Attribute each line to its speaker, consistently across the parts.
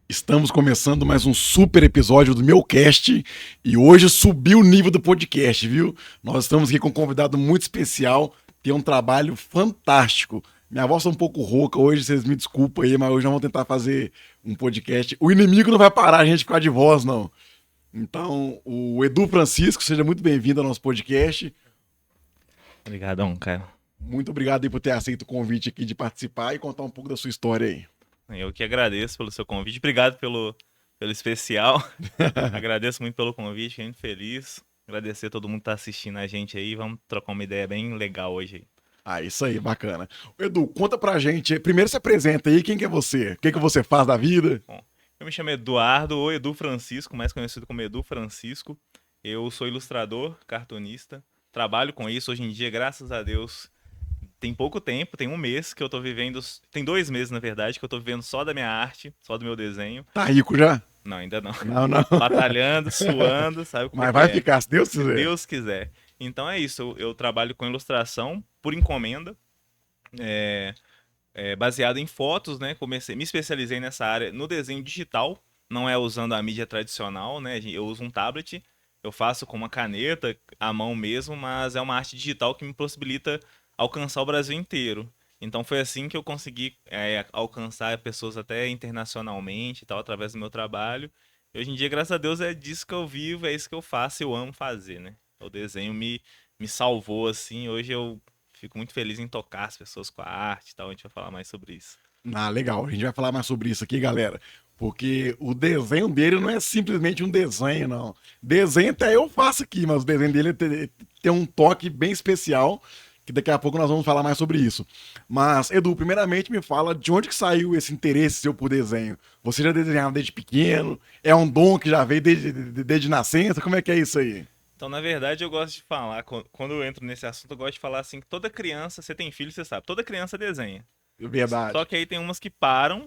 Speaker 1: Estamos começando mais um super episódio do meu cast e hoje subiu o nível do podcast, viu? Nós estamos aqui com um convidado muito especial, tem um trabalho fantástico. Minha voz tá um pouco rouca hoje, vocês me desculpem aí, mas hoje nós vamos tentar fazer um podcast. O inimigo não vai parar a gente ficar de voz, não. Então, o Edu Francisco, seja muito bem-vindo ao nosso podcast.
Speaker 2: Obrigadão, cara.
Speaker 1: Muito obrigado aí por ter aceito o convite aqui de participar e contar um pouco da sua história aí.
Speaker 2: Eu que agradeço pelo seu convite. Obrigado pelo especial. Agradeço muito pelo convite, fiquei muito feliz. Agradecer a todo mundo que tá assistindo a gente aí. Vamos trocar uma ideia bem legal hoje aí.
Speaker 1: Ah, isso aí, bacana. Edu, conta pra gente. Primeiro se apresenta aí, quem que é você? O que que você faz da vida?
Speaker 2: Bom, eu me chamo Eduardo, ou Edu Francisco, mais conhecido como Edu Francisco. Eu sou ilustrador, cartunista. Trabalho com isso hoje em dia, graças a Deus. Tem pouco tempo, tem um mês que eu tô vivendo. Tem 2 meses, na verdade, que eu tô vivendo só da minha arte, só do meu desenho.
Speaker 1: Tá rico já?
Speaker 2: Não, ainda não.
Speaker 1: Não, não.
Speaker 2: Batalhando, suando, sabe como é
Speaker 1: Mas
Speaker 2: que
Speaker 1: vai
Speaker 2: é?
Speaker 1: ficar, se Deus
Speaker 2: Se
Speaker 1: quiser.
Speaker 2: Deus quiser. Então é isso, eu trabalho com ilustração por encomenda, é, baseado em fotos, né? Me especializei nessa área no desenho digital, não é usando a mídia tradicional, né? Eu uso um tablet, eu faço com uma caneta, à mão mesmo, mas é uma arte digital que me possibilita alcançar o Brasil inteiro. Então foi assim que eu consegui alcançar pessoas até internacionalmente e tal, através do meu trabalho. E hoje em dia, graças a Deus, é disso que eu vivo, é isso que eu faço, eu amo fazer, né? O desenho me salvou, assim, hoje eu fico muito feliz em tocar as pessoas com a arte e tal. A gente vai falar mais sobre isso.
Speaker 1: Ah, legal. A gente vai falar mais sobre isso aqui, galera. Porque o desenho dele não é simplesmente um desenho, não. Desenho até eu faço aqui, mas o desenho dele tem um toque bem especial, que daqui a pouco nós vamos falar mais sobre isso. Mas, Edu, primeiramente me fala de onde que saiu esse interesse seu por desenho. Você já desenhava desde pequeno? É um dom que já veio desde nascença? Como é que é isso aí?
Speaker 2: Então, na verdade, eu gosto de falar, quando eu entro nesse assunto, eu gosto de falar assim que toda criança, você tem filho, você sabe, toda criança desenha. Só
Speaker 1: Verdade.
Speaker 2: que aí tem umas que para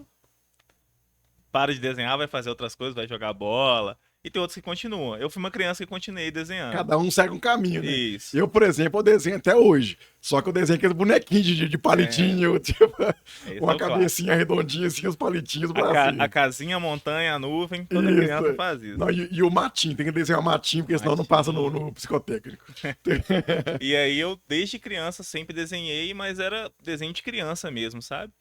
Speaker 2: de desenhar, vai fazer outras coisas, vai jogar bola, e tem outras que continuam. Eu fui uma criança que continuei desenhando.
Speaker 1: Cada um segue um caminho, né?
Speaker 2: Isso.
Speaker 1: Eu, por exemplo, eu desenho até hoje. Só que eu desenho aqueles bonequinhos de
Speaker 2: É,
Speaker 1: palitinho, tipo,
Speaker 2: esse é
Speaker 1: uma
Speaker 2: o clássico.
Speaker 1: cabecinha redondinha, assim, os palitinhos pra
Speaker 2: A
Speaker 1: cima.
Speaker 2: casinha, a montanha, a nuvem, toda
Speaker 1: Isso.
Speaker 2: criança faz isso.
Speaker 1: Não, e o matinho, tem que desenhar o matinho, porque senão não passa no,
Speaker 2: Matinho.
Speaker 1: no psicotécnico.
Speaker 2: E aí eu, desde criança, sempre desenhei, mas era desenho de criança mesmo, sabe?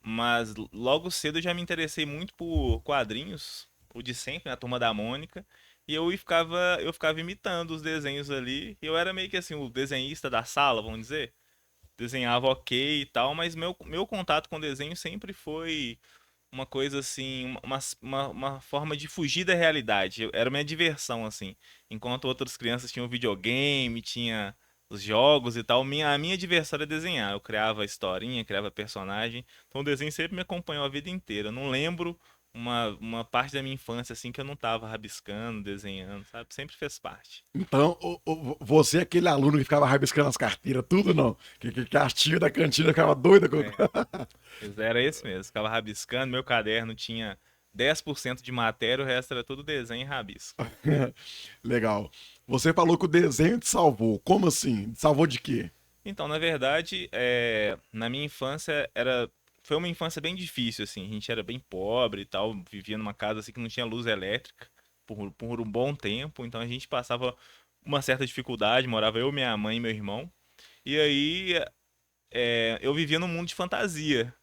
Speaker 2: Mas logo cedo eu já me interessei muito por quadrinhos, o de sempre, né? A Turma da Mônica. E eu ficava imitando os desenhos ali. E eu era meio que assim, o desenhista da sala, vamos dizer. Desenhava ok e tal, mas meu contato com desenho sempre foi uma coisa assim, uma forma de fugir da realidade. Era minha diversão, assim. Enquanto outras crianças tinham videogame, tinha os jogos e tal, a minha diversão era desenhar. Eu criava historinha, criava personagem. Então o desenho sempre me acompanhou a vida inteira. Eu não lembro uma parte da minha infância assim que eu não tava rabiscando, desenhando, sabe? Sempre fez parte.
Speaker 1: Então, você é aquele aluno que ficava rabiscando as carteiras, tudo não? Que a tia da cantina ficava doida com...
Speaker 2: É, pois era esse mesmo. Ficava rabiscando, meu caderno tinha 10% de matéria, o resto era tudo desenho e rabisco.
Speaker 1: Legal. Você falou que o desenho te salvou. Como assim? Te salvou de quê?
Speaker 2: Então, na verdade, na minha infância foi uma infância bem difícil, assim. A gente era bem pobre e tal, vivia numa casa assim que não tinha luz elétrica por um bom tempo, então a gente passava uma certa dificuldade, morava eu, minha mãe e meu irmão. E aí eu vivia num mundo de fantasia,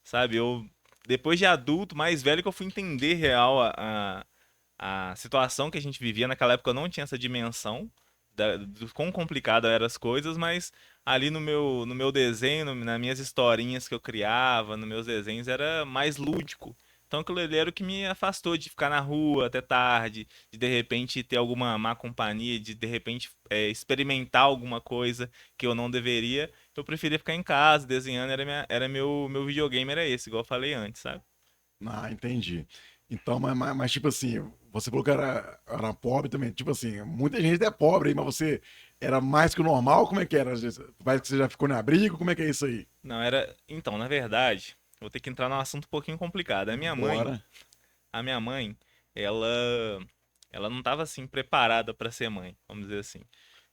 Speaker 2: sabe? Depois de adulto, mais velho, que eu fui entender real a situação que a gente vivia naquela época, eu não tinha essa dimensão do quão complicado eram as coisas, mas ali no meu desenho, nas minhas historinhas que eu criava, nos meus desenhos, era mais lúdico. Então aquilo ali era o que me afastou de ficar na rua até tarde, de repente ter alguma má companhia, de repente experimentar alguma coisa que eu não deveria. Eu preferia ficar em casa desenhando, era meu videogame, era esse, igual eu falei antes, sabe?
Speaker 1: Ah, entendi. Então, mas, tipo assim, você falou que era pobre também. Tipo assim, muita gente é pobre aí, mas você era mais que o normal? Como é que era? Parece que você já ficou no abrigo? Como é que é isso aí?
Speaker 2: Não, era. Então, na verdade, vou ter que entrar num assunto um pouquinho complicado.
Speaker 1: Bora.
Speaker 2: A minha mãe, ela, ela não estava assim preparada para ser mãe, vamos dizer assim.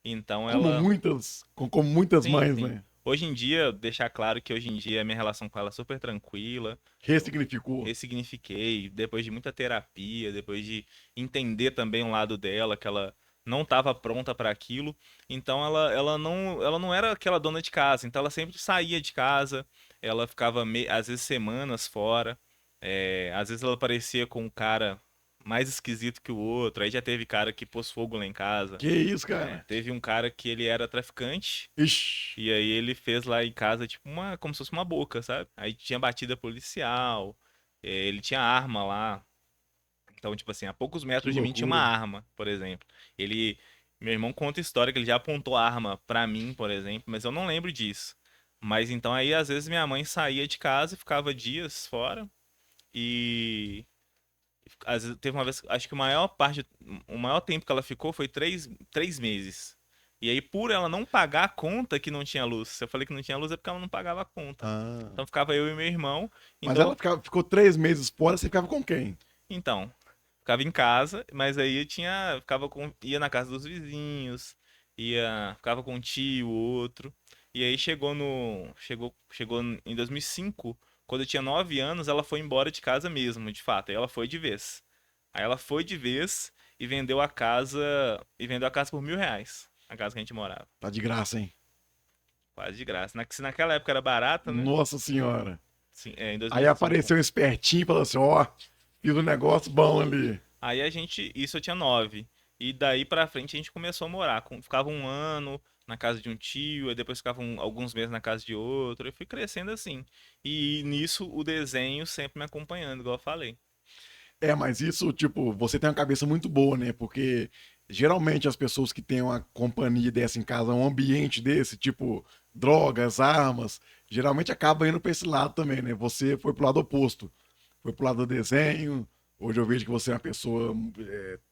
Speaker 2: Então
Speaker 1: Como
Speaker 2: ela,
Speaker 1: muitas, como muitas
Speaker 2: sim,
Speaker 1: mães,
Speaker 2: sim.
Speaker 1: né?
Speaker 2: Hoje em dia, deixar claro que hoje em dia a minha relação com ela é super tranquila.
Speaker 1: Ressignificou.
Speaker 2: Ressignifiquei, depois de muita terapia, depois de entender também um lado dela, que ela não estava pronta para aquilo. Então ela não era aquela dona de casa, então ela sempre saía de casa, ela ficava às vezes semanas fora, às vezes ela aparecia com um cara mais esquisito que o outro, aí já teve cara que pôs fogo lá em casa.
Speaker 1: Que isso, cara?
Speaker 2: Teve um cara que ele era traficante,
Speaker 1: Ixi.
Speaker 2: e aí ele fez lá em casa, tipo, como se fosse uma boca, sabe? Aí tinha batida policial, ele tinha arma lá. Então, tipo assim, a poucos
Speaker 1: Que
Speaker 2: metros de mim tinha uma
Speaker 1: loucura.
Speaker 2: arma, por exemplo. Ele, meu irmão conta história que ele já apontou arma pra mim, por exemplo, mas eu não lembro disso. Mas então aí, às vezes, minha mãe saía de casa e ficava dias fora. E às vezes, teve uma vez, acho que o maior tempo que ela ficou foi 3 meses. E aí, por ela não pagar a conta que não tinha luz, se eu falei que não tinha luz é porque ela não pagava a conta.
Speaker 1: Ah.
Speaker 2: Então ficava eu e meu irmão.
Speaker 1: Mas ela
Speaker 2: Então,
Speaker 1: ficou 3 meses fora, você ficava com quem?
Speaker 2: então, ficava em casa, mas aí ia na casa dos vizinhos, ficava com um tio, outro. E aí chegou em 2005, quando eu tinha 9 anos, ela foi embora de casa mesmo, de fato. Aí ela foi de vez. Aí ela foi de vez e vendeu a casa por R$ 1.000, a casa que a gente morava.
Speaker 1: Tá de graça, hein?
Speaker 2: Quase de graça. Se naquela época era barata, né?
Speaker 1: Nossa senhora.
Speaker 2: Sim, em
Speaker 1: Aí
Speaker 2: 2005.
Speaker 1: apareceu um espertinho e falou assim: ó, fiz um negócio bom ali.
Speaker 2: Aí isso eu tinha 9. E daí pra frente a gente começou a morar. Ficava um ano na casa de um tio, aí depois ficava alguns meses na casa de outro. Eu fui crescendo assim. E nisso o desenho sempre me acompanhando, igual eu falei.
Speaker 1: É, mas isso, tipo, você tem uma cabeça muito boa, né? Porque geralmente as pessoas que têm uma companhia dessa em casa, um ambiente desse, tipo drogas, armas, geralmente acaba indo pra esse lado também, né? Você foi pro lado oposto. Foi pro lado do desenho. Hoje eu vejo que você é uma pessoa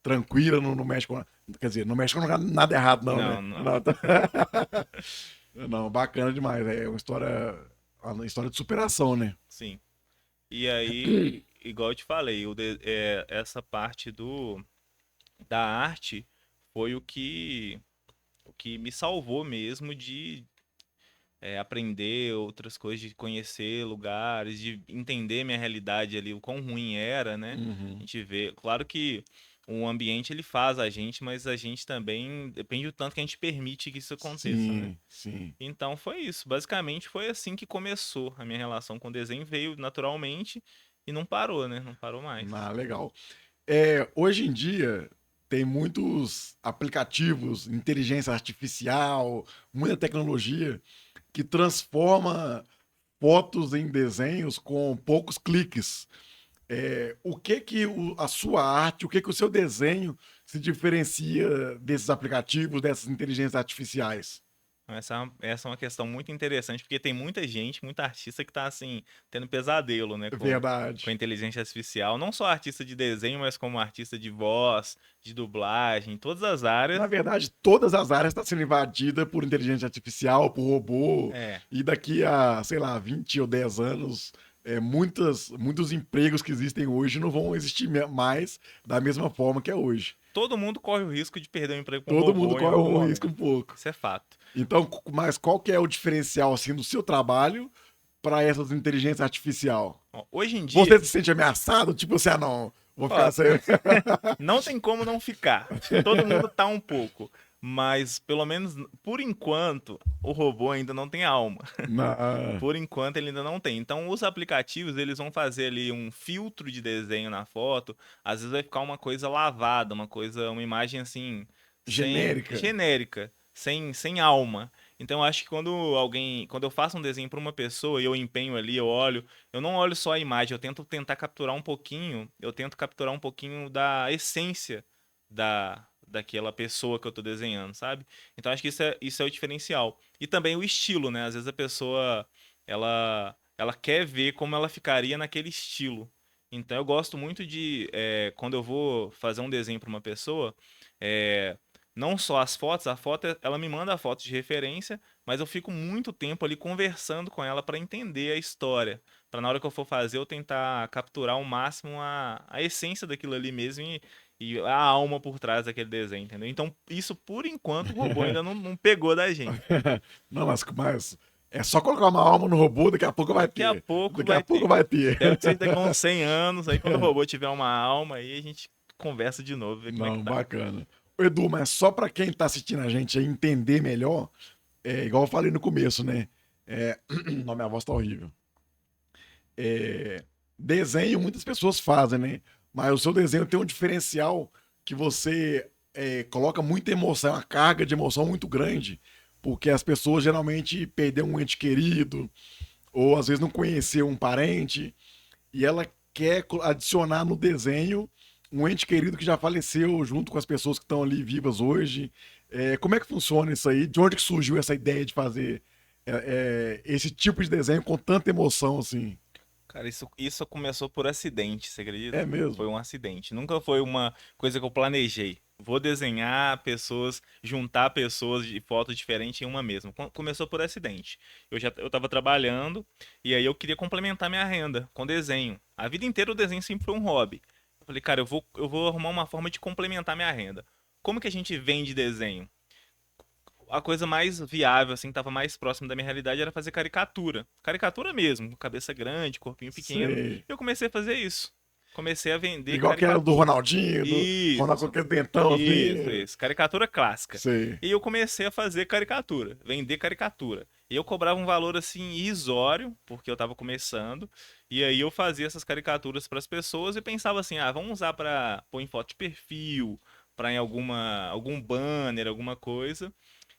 Speaker 1: tranquila, não mexe com. Quer dizer, não mexe com nada errado, não, né?
Speaker 2: Não, não.
Speaker 1: Não, não, bacana demais. É uma história de superação, né?
Speaker 2: Sim. E aí, igual eu te falei, essa parte da arte foi o que me salvou mesmo de aprender outras coisas, de conhecer lugares, de entender minha realidade ali, o quão ruim era, né? A
Speaker 1: Uhum.
Speaker 2: gente vê, claro que o ambiente ele faz a gente, mas a gente também depende do tanto que a gente permite que isso aconteça, né?
Speaker 1: Sim, sim.
Speaker 2: Então foi isso, basicamente foi assim que começou a minha relação com o desenho, veio naturalmente e não parou, né? Não parou mais.
Speaker 1: Ah, legal. Hoje em dia tem muitos aplicativos, inteligência artificial, muita tecnologia que transforma fotos em desenhos com poucos cliques. O que que a sua arte, o que que o seu desenho se diferencia desses aplicativos, dessas inteligências artificiais?
Speaker 2: Essa é uma questão muito interessante, porque tem muita gente, muita artista que tá assim, tendo pesadelo, né, com a
Speaker 1: Verdade.
Speaker 2: inteligência artificial. Não só artista de desenho, mas como artista de voz, de dublagem, em todas as
Speaker 1: Na
Speaker 2: áreas.
Speaker 1: verdade, todas as áreas estão sendo invadidas por inteligência artificial, por robô,
Speaker 2: É,
Speaker 1: e daqui a, sei lá, 20 ou 10 anos, muitos empregos que existem hoje não vão existir mais da mesma forma que é hoje.
Speaker 2: todo mundo corre o risco de perder o emprego com um
Speaker 1: Todo mundo
Speaker 2: robô em
Speaker 1: corre
Speaker 2: algum
Speaker 1: um risco
Speaker 2: momento.
Speaker 1: um pouco.
Speaker 2: Isso é fato.
Speaker 1: Então, mas qual que é o diferencial assim do seu trabalho para essas inteligências artificial?
Speaker 2: Ó, hoje em dia,
Speaker 1: Você se sente ameaçado? Tipo assim, ah, não, vou ficar
Speaker 2: ó,
Speaker 1: sem.
Speaker 2: não tem como não ficar. Acho que todo mundo tá um pouco. Mas, pelo menos, por enquanto, o robô ainda não tem alma.
Speaker 1: Na-
Speaker 2: Por enquanto ele ainda não tem. Então os aplicativos eles vão fazer ali um filtro de desenho na foto. Às vezes vai ficar uma coisa lavada, uma imagem assim, sem
Speaker 1: genérica.
Speaker 2: genérica, sem alma. Então eu acho que quando eu faço um desenho para uma pessoa e eu empenho ali, eu olho, eu não olho só a imagem, eu tento capturar um pouquinho da essência daquela pessoa que eu tô desenhando, sabe? Então acho que isso é o diferencial. E também o estilo, né? Às vezes a pessoa ela quer ver como ela ficaria naquele estilo. Então eu gosto muito quando eu vou fazer um desenho para uma pessoa, é, não só as fotos, ela me manda a foto de referência, mas eu fico muito tempo ali conversando com ela para entender a história, para na hora que eu for fazer eu tentar capturar ao máximo a essência daquilo ali mesmo e a alma por trás daquele desenho, entendeu? Então isso por enquanto o robô ainda não pegou da gente.
Speaker 1: Não, mas É só colocar uma alma no robô, daqui a pouco vai
Speaker 2: Daqui a
Speaker 1: ter.
Speaker 2: pouco
Speaker 1: Daqui a
Speaker 2: vai
Speaker 1: pouco
Speaker 2: ter.
Speaker 1: vai ter.
Speaker 2: Espero que seja daqui a uns 100 anos, aí quando o robô tiver uma alma, aí a gente conversa de novo, ver como é que
Speaker 1: Não,
Speaker 2: tá.
Speaker 1: bacana. Ô, Edu, mas só para quem tá assistindo a gente aí entender melhor, igual eu falei no começo, né? Não, minha voz tá horrível. É, desenho muitas pessoas fazem, né? Mas o seu desenho tem um diferencial que você coloca muita emoção, uma carga de emoção muito grande, porque as pessoas geralmente perderam um ente querido, ou às vezes não conheceu um parente, e ela quer adicionar no desenho um ente querido que já faleceu junto com as pessoas que estão ali vivas hoje. Como é que funciona isso aí? De onde que surgiu essa ideia de fazer esse tipo de desenho com tanta emoção assim?
Speaker 2: Cara, isso começou por acidente, você
Speaker 1: É
Speaker 2: acredita? Foi
Speaker 1: mesmo?
Speaker 2: um acidente. Nunca foi uma coisa que eu planejei. Vou desenhar pessoas, juntar pessoas de foto diferente em uma mesma. Começou por acidente. Eu tava trabalhando e aí eu queria complementar minha renda com desenho. A vida inteira o desenho sempre foi um hobby. Eu falei, cara, eu vou arrumar uma forma de complementar minha renda. Como que a gente vende desenho? A coisa mais viável, assim, que tava mais próximo da minha realidade era fazer caricatura. Caricatura mesmo, cabeça grande, corpinho pequeno.
Speaker 1: Sei.
Speaker 2: E eu comecei a fazer isso. Comecei a vender
Speaker 1: Igual que era do
Speaker 2: caricatura.
Speaker 1: Ronaldinho, do Ronaldo com
Speaker 2: Isso,
Speaker 1: aquele dentão assim.
Speaker 2: isso. Caricatura clássica.
Speaker 1: Sei.
Speaker 2: E eu comecei a fazer caricatura, vender caricatura. E eu cobrava um valor assim irrisório, porque eu tava começando. E aí eu fazia essas caricaturas para as pessoas e pensava assim: ah, vamos usar para pôr em foto de perfil, para em algum banner, alguma coisa.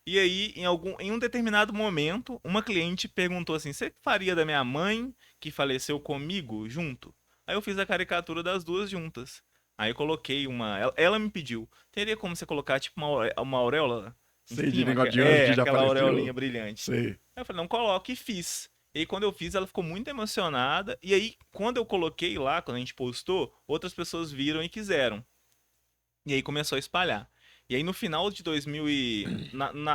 Speaker 2: E aí, em um determinado momento, uma cliente perguntou assim: você faria da minha mãe que faleceu comigo junto? Aí eu fiz a caricatura das duas juntas. Aí eu coloquei uma. Ela me pediu: teria como você colocar tipo uma auréola em
Speaker 1: Sei de
Speaker 2: cima?
Speaker 1: negócio de anjo que já
Speaker 2: Aquela aureolinha
Speaker 1: apareceu.
Speaker 2: brilhante.
Speaker 1: Sei.
Speaker 2: Aí eu falei: não, coloque e fiz. E aí, quando eu fiz, ela ficou muito emocionada. E aí, quando eu coloquei lá, quando a gente postou, outras pessoas viram e quiseram. E aí começou a espalhar. E aí no final de 2000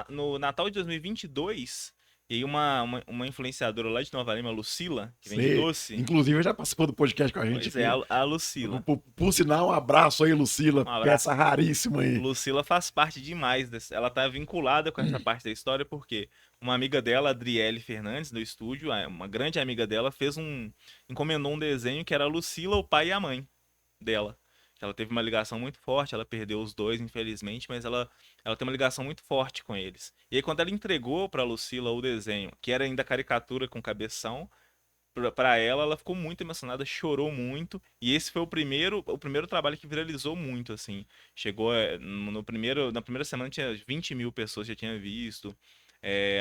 Speaker 2: no Natal de 2022, e aí uma influenciadora lá de Nova Lima, a Lucila, que vende
Speaker 1: Sei.
Speaker 2: doce.
Speaker 1: Inclusive já participou do podcast com a gente
Speaker 2: Pois é,
Speaker 1: aqui.
Speaker 2: a Lucila.
Speaker 1: Por sinal, um abraço aí, Lucila.
Speaker 2: Um
Speaker 1: Peça
Speaker 2: abraço.
Speaker 1: raríssima aí.
Speaker 2: Lucila faz parte demais ela tá vinculada com essa parte da história porque uma amiga dela, Adriele Fernandes, do estúdio, uma grande amiga dela, encomendou um desenho que era a Lucila, o pai e a mãe dela. Ela teve uma ligação muito forte, ela perdeu os dois, infelizmente, mas ela tem uma ligação muito forte com eles. E aí, quando ela entregou pra Lucila o desenho, que era ainda caricatura com cabeção, pra ela, ela ficou muito emocionada, chorou muito. E esse foi o primeiro trabalho que viralizou muito, assim. Chegou na primeira semana tinha 20 mil pessoas que já tinham visto.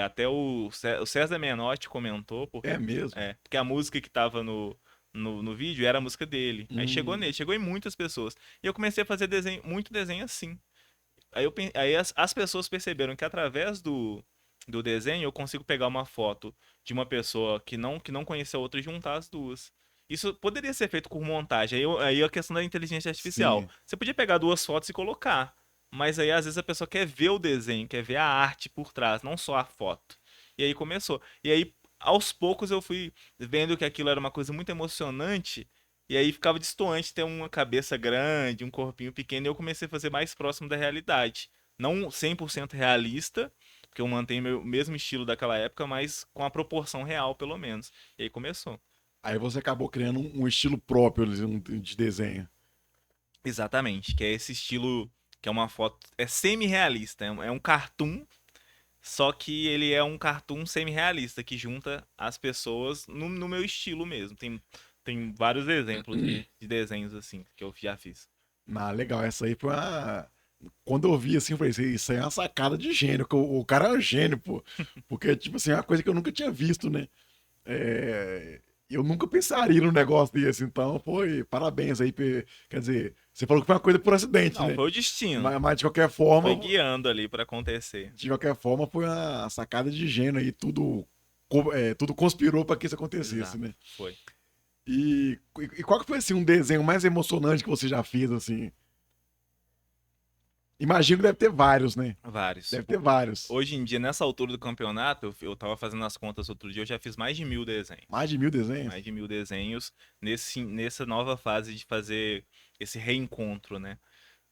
Speaker 2: Até o César Menotti comentou,
Speaker 1: É mesmo.
Speaker 2: porque a música que tava no vídeo era a música dele. Aí chegou
Speaker 1: Hum,
Speaker 2: nele, chegou em muitas pessoas. E eu comecei a fazer desenho, muito desenho assim. Aí as pessoas perceberam que através do desenho eu consigo pegar uma foto de uma pessoa que não conhece a outra e juntar as duas. Isso poderia ser feito com montagem. Aí a questão da inteligência artificial.
Speaker 1: sim.
Speaker 2: Você podia pegar duas fotos e colocar. Mas aí às vezes a pessoa quer ver o desenho, quer ver a arte por trás, não só a foto. E aí começou. E aí aos poucos eu fui vendo que aquilo era uma coisa muito emocionante. E aí ficava distoante ter uma cabeça grande, um corpinho pequeno, e eu comecei a fazer mais próximo da realidade. Não 100% realista, porque eu mantenho meu mesmo estilo daquela época, mas com a proporção real, pelo menos. E aí começou.
Speaker 1: Aí você acabou criando um estilo próprio de desenho.
Speaker 2: Exatamente, que é esse estilo que é uma foto, é semi-realista, é um cartoon, só que ele é um cartoon semi-realista, que junta as pessoas no meu estilo mesmo. Tem vários exemplos de desenhos assim que eu já fiz.
Speaker 1: Ah, legal. Essa aí foi uma. Quando eu vi assim, eu falei, isso aí é uma sacada de gênio. Que O cara é um gênio, pô. Porque, tipo assim, é uma coisa que eu nunca tinha visto, né? É, eu nunca pensaria num negócio desse, então foi parabéns aí. Quer dizer, você falou que foi uma coisa por acidente,
Speaker 2: Não,
Speaker 1: né?
Speaker 2: foi o destino.
Speaker 1: Mas
Speaker 2: Foi
Speaker 1: forma,
Speaker 2: guiando ali pra acontecer.
Speaker 1: de qualquer forma, foi uma sacada de gênio aí, tudo conspirou para que isso acontecesse,
Speaker 2: Exato,
Speaker 1: né?
Speaker 2: foi.
Speaker 1: E qual que foi assim um desenho mais emocionante que você já fez assim? Imagino que deve ter vários, né?
Speaker 2: Vários.
Speaker 1: Deve ter vários.
Speaker 2: Hoje em dia, nessa altura do campeonato, eu tava fazendo as contas outro dia, eu já fiz mais de 1000
Speaker 1: Mais
Speaker 2: desenhos.
Speaker 1: de 1000 desenhos.
Speaker 2: Mais de 1000 desenhos nessa nova fase de fazer esse reencontro, né?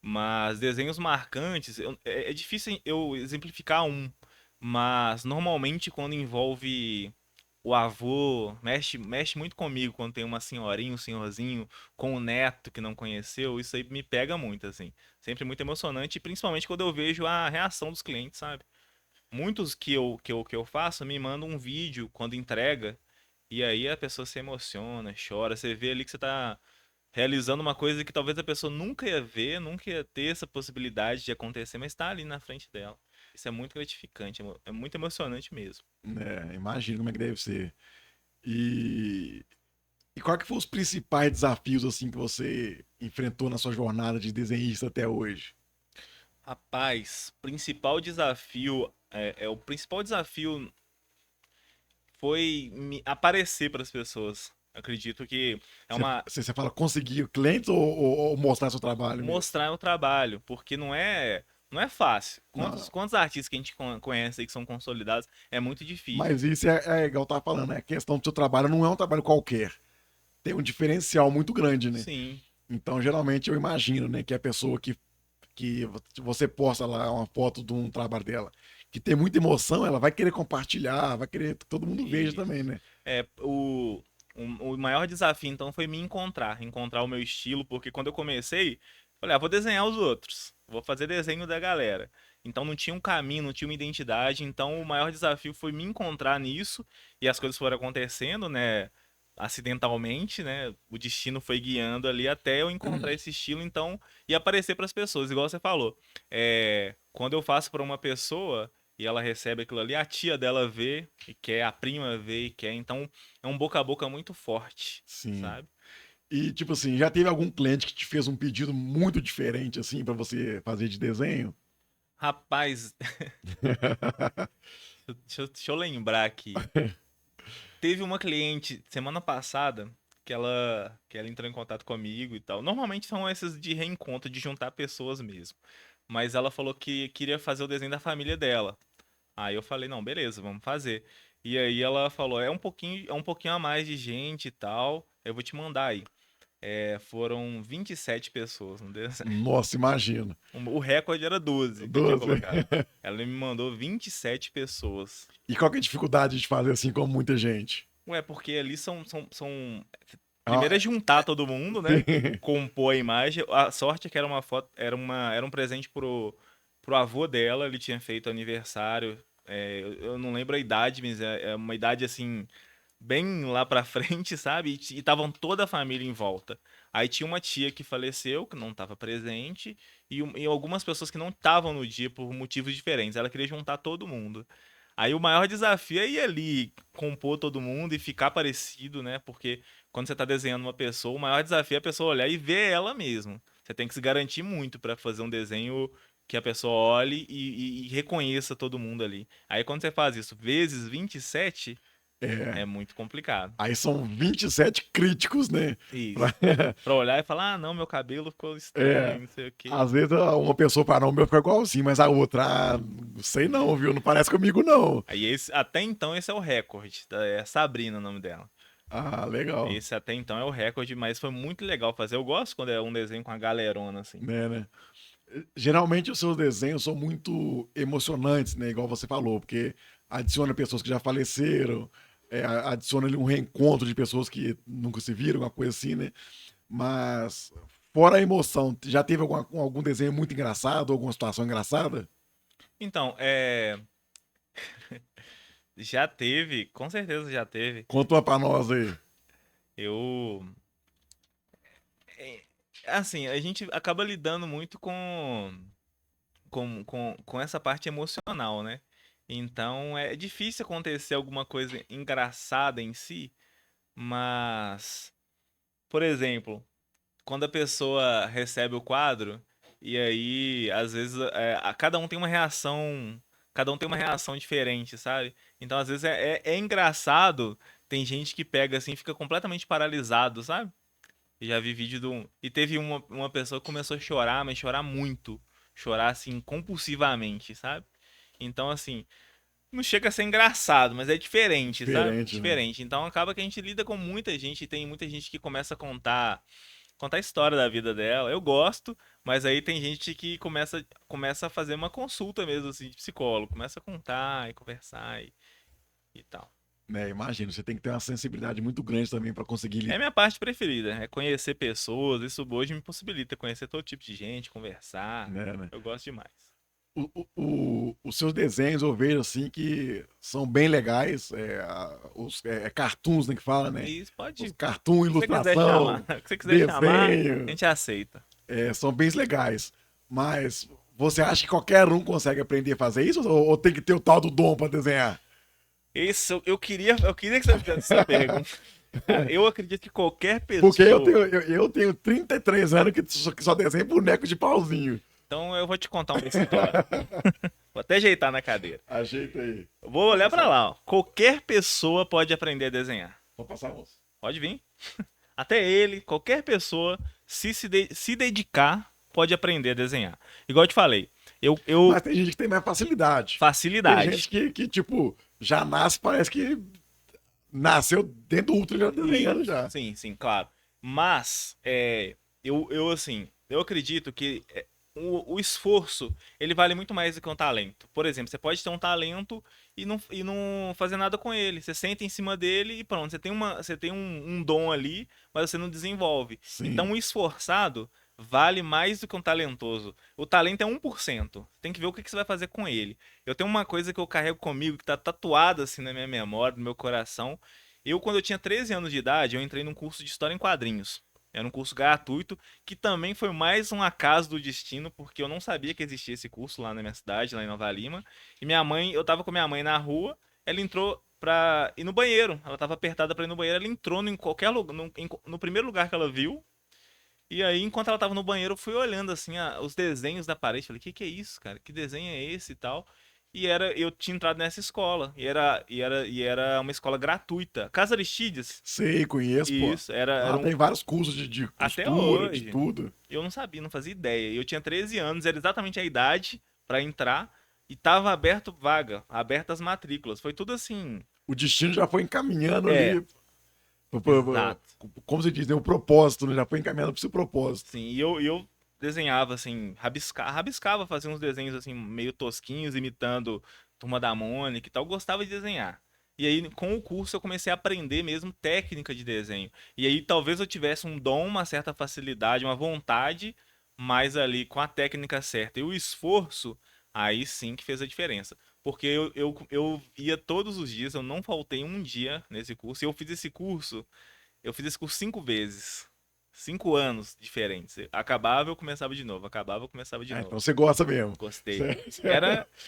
Speaker 2: Mas desenhos marcantes, é difícil eu exemplificar um, Mas normalmente quando envolve o avô, mexe muito comigo quando tem uma senhorinha, um senhorzinho com o neto que não conheceu, isso aí me pega muito, assim. Sempre muito emocionante, e principalmente quando eu vejo a reação dos clientes, sabe? Muitos que eu faço me mandam um vídeo quando entrega, e aí a pessoa se emociona, chora, você vê ali que você tá realizando uma coisa que talvez a pessoa nunca ia ver, nunca ia ter essa possibilidade de acontecer, mas está ali na frente dela. Isso é muito gratificante, é muito emocionante mesmo.
Speaker 1: Né? Imagino como é que deve ser. E, e qual que foram os principais desafios assim que você enfrentou na sua jornada de desenhista até hoje?
Speaker 2: Rapaz, principal desafio o principal desafio foi aparecer para as pessoas. Acredito que é uma
Speaker 1: Você fala conseguir clientes ou mostrar seu trabalho mesmo?
Speaker 2: mostrar o trabalho, porque não é fácil.
Speaker 1: Não,
Speaker 2: Quantos artistas que a gente conhece aí que são consolidados é muito difícil.
Speaker 1: mas isso é igual eu tava falando, né? A questão do seu trabalho não é um trabalho qualquer. Tem um diferencial muito grande, né?
Speaker 2: Sim,
Speaker 1: Então, geralmente, eu imagino, né, que a pessoa que você posta lá uma foto de um trabalho dela, que tem muita emoção, ela vai querer compartilhar, vai querer que todo mundo veja também,
Speaker 2: isso.
Speaker 1: né?
Speaker 2: É, o maior desafio, então, foi me encontrar o meu estilo, porque quando eu comecei, falei, vou desenhar os outros, vou fazer desenho da galera. Então não tinha um caminho, não tinha uma identidade, então o maior desafio foi me encontrar nisso, e as coisas foram acontecendo, né, acidentalmente, né, o destino foi guiando ali até eu encontrar esse estilo, então, e aparecer para as pessoas, igual você falou. Quando eu faço para uma pessoa e ela recebe aquilo ali, a tia dela vê e quer, a prima vê e quer, então é um boca a boca muito forte,
Speaker 1: Sim.
Speaker 2: sabe?
Speaker 1: E, tipo assim, já teve algum cliente que te fez um pedido muito diferente, assim, pra você fazer de desenho?
Speaker 2: Rapaz, deixa eu lembrar aqui. Teve uma cliente semana passada que ela entrou em contato comigo e tal. Normalmente são esses de reencontro, de juntar pessoas mesmo. Mas ela falou que queria fazer o desenho da família dela. Aí eu falei, não, beleza, vamos fazer. E aí ela falou, é um pouquinho a mais de gente e tal. Eu vou te mandar aí. Foram 27 pessoas no desenho.
Speaker 1: Nossa, imagina.
Speaker 2: O recorde era 12 que eu tinha
Speaker 1: 12.
Speaker 2: colocado. Ela me mandou 27 pessoas.
Speaker 1: E qual que é a dificuldade de fazer assim com muita gente?
Speaker 2: Ué, porque ali são. Primeiro
Speaker 1: Ah,
Speaker 2: é juntar todo mundo, né?
Speaker 1: sim.
Speaker 2: Compor a imagem. A sorte é que era uma foto, era um presente pro avô dela. Ele tinha feito aniversário. Eu não lembro a idade, mas é uma idade assim, bem lá pra frente, sabe? E estavam toda a família em volta. Aí tinha uma tia que faleceu, que não estava presente, e algumas pessoas que não estavam no dia por motivos diferentes. Ela queria juntar todo mundo. Aí o maior desafio é ir ali, compor todo mundo e ficar parecido, né? Porque quando você tá desenhando uma pessoa, o maior desafio é a pessoa olhar e ver ela mesmo. Você tem que se garantir muito para fazer um desenho que a pessoa olhe e reconheça todo mundo ali. Aí quando você faz isso vezes 27
Speaker 1: É.
Speaker 2: é muito complicado.
Speaker 1: Aí são 27 críticos, né? Pra-
Speaker 2: Isso. Pra olhar e falar, não, meu cabelo ficou
Speaker 1: É.
Speaker 2: estranho, não sei o quê.
Speaker 1: Às vezes uma pessoa fala, não, o meu ficou igualzinho, mas a outra, não sei não, viu? Não parece comigo, não.
Speaker 2: Aí até então esse é o recorde. É Sabrina o nome dela.
Speaker 1: Ah, legal.
Speaker 2: Esse até então é o recorde, mas foi muito legal fazer. Eu gosto quando é um desenho com a galerona, assim.
Speaker 1: Né? Geralmente os seus desenhos são muito emocionantes, né? Igual você falou, porque adiciona pessoas que já faleceram, adiciona ali um reencontro de pessoas que nunca se viram, uma coisa assim, né? Mas, fora a emoção, já teve algum desenho muito engraçado, alguma situação engraçada?
Speaker 2: Então, já teve, com certeza já teve.
Speaker 1: Conta uma pra nós aí.
Speaker 2: Eu. é, Assim, a gente acaba lidando muito com essa parte emocional, né? Então é difícil acontecer alguma coisa engraçada em si, mas, por exemplo, quando a pessoa recebe o quadro, e aí, às vezes, cada um tem uma reação diferente, sabe? Então, às vezes, é engraçado, tem gente que pega assim e fica completamente paralisado, sabe? Eu já vi vídeo E teve uma pessoa que começou a chorar, mas chorar muito. Chorar, assim, compulsivamente, sabe? Então, assim, não chega a ser engraçado, mas é diferente, sabe?
Speaker 1: Diferente, né?
Speaker 2: Diferente. Então acaba que a gente lida com muita gente, e tem muita gente que começa a contar. contar a história da vida dela. Eu gosto, mas aí tem gente que começa a fazer uma consulta mesmo, assim, de psicólogo. Começa a contar e conversar e tal.
Speaker 1: Né, imagino, você tem que ter uma sensibilidade muito grande também para conseguir
Speaker 2: É a minha parte preferida, é conhecer pessoas. Isso hoje me possibilita conhecer todo tipo de gente, conversar.
Speaker 1: né?
Speaker 2: Eu gosto demais.
Speaker 1: Os seus desenhos eu vejo assim que são bem legais, cartoons, né, que fala, né?
Speaker 2: E isso
Speaker 1: Os
Speaker 2: pode,
Speaker 1: cartoon,
Speaker 2: se você quiser chamar,
Speaker 1: ilustração,
Speaker 2: o que você quiser chamar, a
Speaker 1: desenho,
Speaker 2: gente aceita.
Speaker 1: são bem legais. Mas você acha que qualquer um consegue aprender a fazer isso ou tem que ter o tal do dom para desenhar?
Speaker 2: Isso, eu queria que você fizesse essa pergunta. Cara, eu acredito que qualquer
Speaker 1: Porque
Speaker 2: pessoa.
Speaker 1: eu tenho 33 anos que só desenho boneco de pauzinho.
Speaker 2: Então eu vou te contar uma história. Vou até ajeitar na cadeira.
Speaker 1: Ajeita aí.
Speaker 2: Eu vou olhar pra lá, ó. Qualquer pessoa pode aprender a desenhar.
Speaker 1: Vou passar a moça.
Speaker 2: Pode vir. Até ele, qualquer pessoa, se dedicar, pode aprender a desenhar. Igual eu te falei, eu
Speaker 1: Mas tem gente que tem mais facilidade. Tem gente
Speaker 2: facilidade.
Speaker 1: tipo, já nasce, parece que nasceu dentro do útero já desenhando já.
Speaker 2: Sim, sim, claro. Mas, eu assim, eu acredito que o esforço, ele vale muito mais do que um talento. Por exemplo, você pode ter um talento e não fazer nada com ele. Você senta em cima dele e pronto. Você tem um dom ali, mas você não desenvolve. Então,
Speaker 1: Sim.
Speaker 2: o esforçado vale mais do que um talentoso. O talento é 1%. Tem que ver o que você vai fazer com ele. Eu tenho uma coisa que eu carrego comigo, que tá tatuada assim na minha memória, no meu coração. Quando eu tinha 13 anos de idade, eu entrei num curso de História em Quadrinhos. Era um curso gratuito, que também foi mais um acaso do destino, porque eu não sabia que existia esse curso lá na minha cidade, lá em Nova Lima. E minha mãe, eu tava com minha mãe na rua, ela entrou pra ir no banheiro. Ela tava apertada pra ir no banheiro, ela entrou em qualquer lugar, no primeiro lugar que ela viu. E aí, enquanto ela tava no banheiro, eu fui olhando assim os desenhos da parede. Falei, que é isso, cara? Que desenho é esse e tal? Eu tinha entrado nessa escola. E era uma escola gratuita. Casa Aristides.
Speaker 1: Sei, conheço, pô.
Speaker 2: Isso, era
Speaker 1: Lá
Speaker 2: um.
Speaker 1: tem vários cursos de
Speaker 2: Até
Speaker 1: costura, de
Speaker 2: hoje.
Speaker 1: tudo.
Speaker 2: Eu não sabia, não fazia ideia. Eu tinha 13 anos, era exatamente a idade pra entrar. E tava aberto vaga, abertas matrículas. Foi tudo assim.
Speaker 1: O destino já foi encaminhando
Speaker 2: É,
Speaker 1: ali,
Speaker 2: exato.
Speaker 1: como se diz, né? O propósito, né? Já foi encaminhando para o seu propósito.
Speaker 2: Sim, e eu desenhava assim, rabiscava, fazia uns desenhos assim meio tosquinhos, imitando Turma da Mônica e tal. Eu gostava de desenhar. E aí, com o curso, eu comecei a aprender mesmo técnica de desenho. E aí, talvez eu tivesse um dom, uma certa facilidade, uma vontade, mas ali com a técnica certa e o esforço, aí sim que fez a diferença. Porque eu ia todos os dias, eu não faltei um dia nesse curso. E eu fiz esse curso 5 vezes. 5 anos diferentes. Acabava, eu começava de novo. Acabava, eu começava de
Speaker 1: Ah,
Speaker 2: novo.
Speaker 1: então você gosta mesmo.
Speaker 2: Gostei.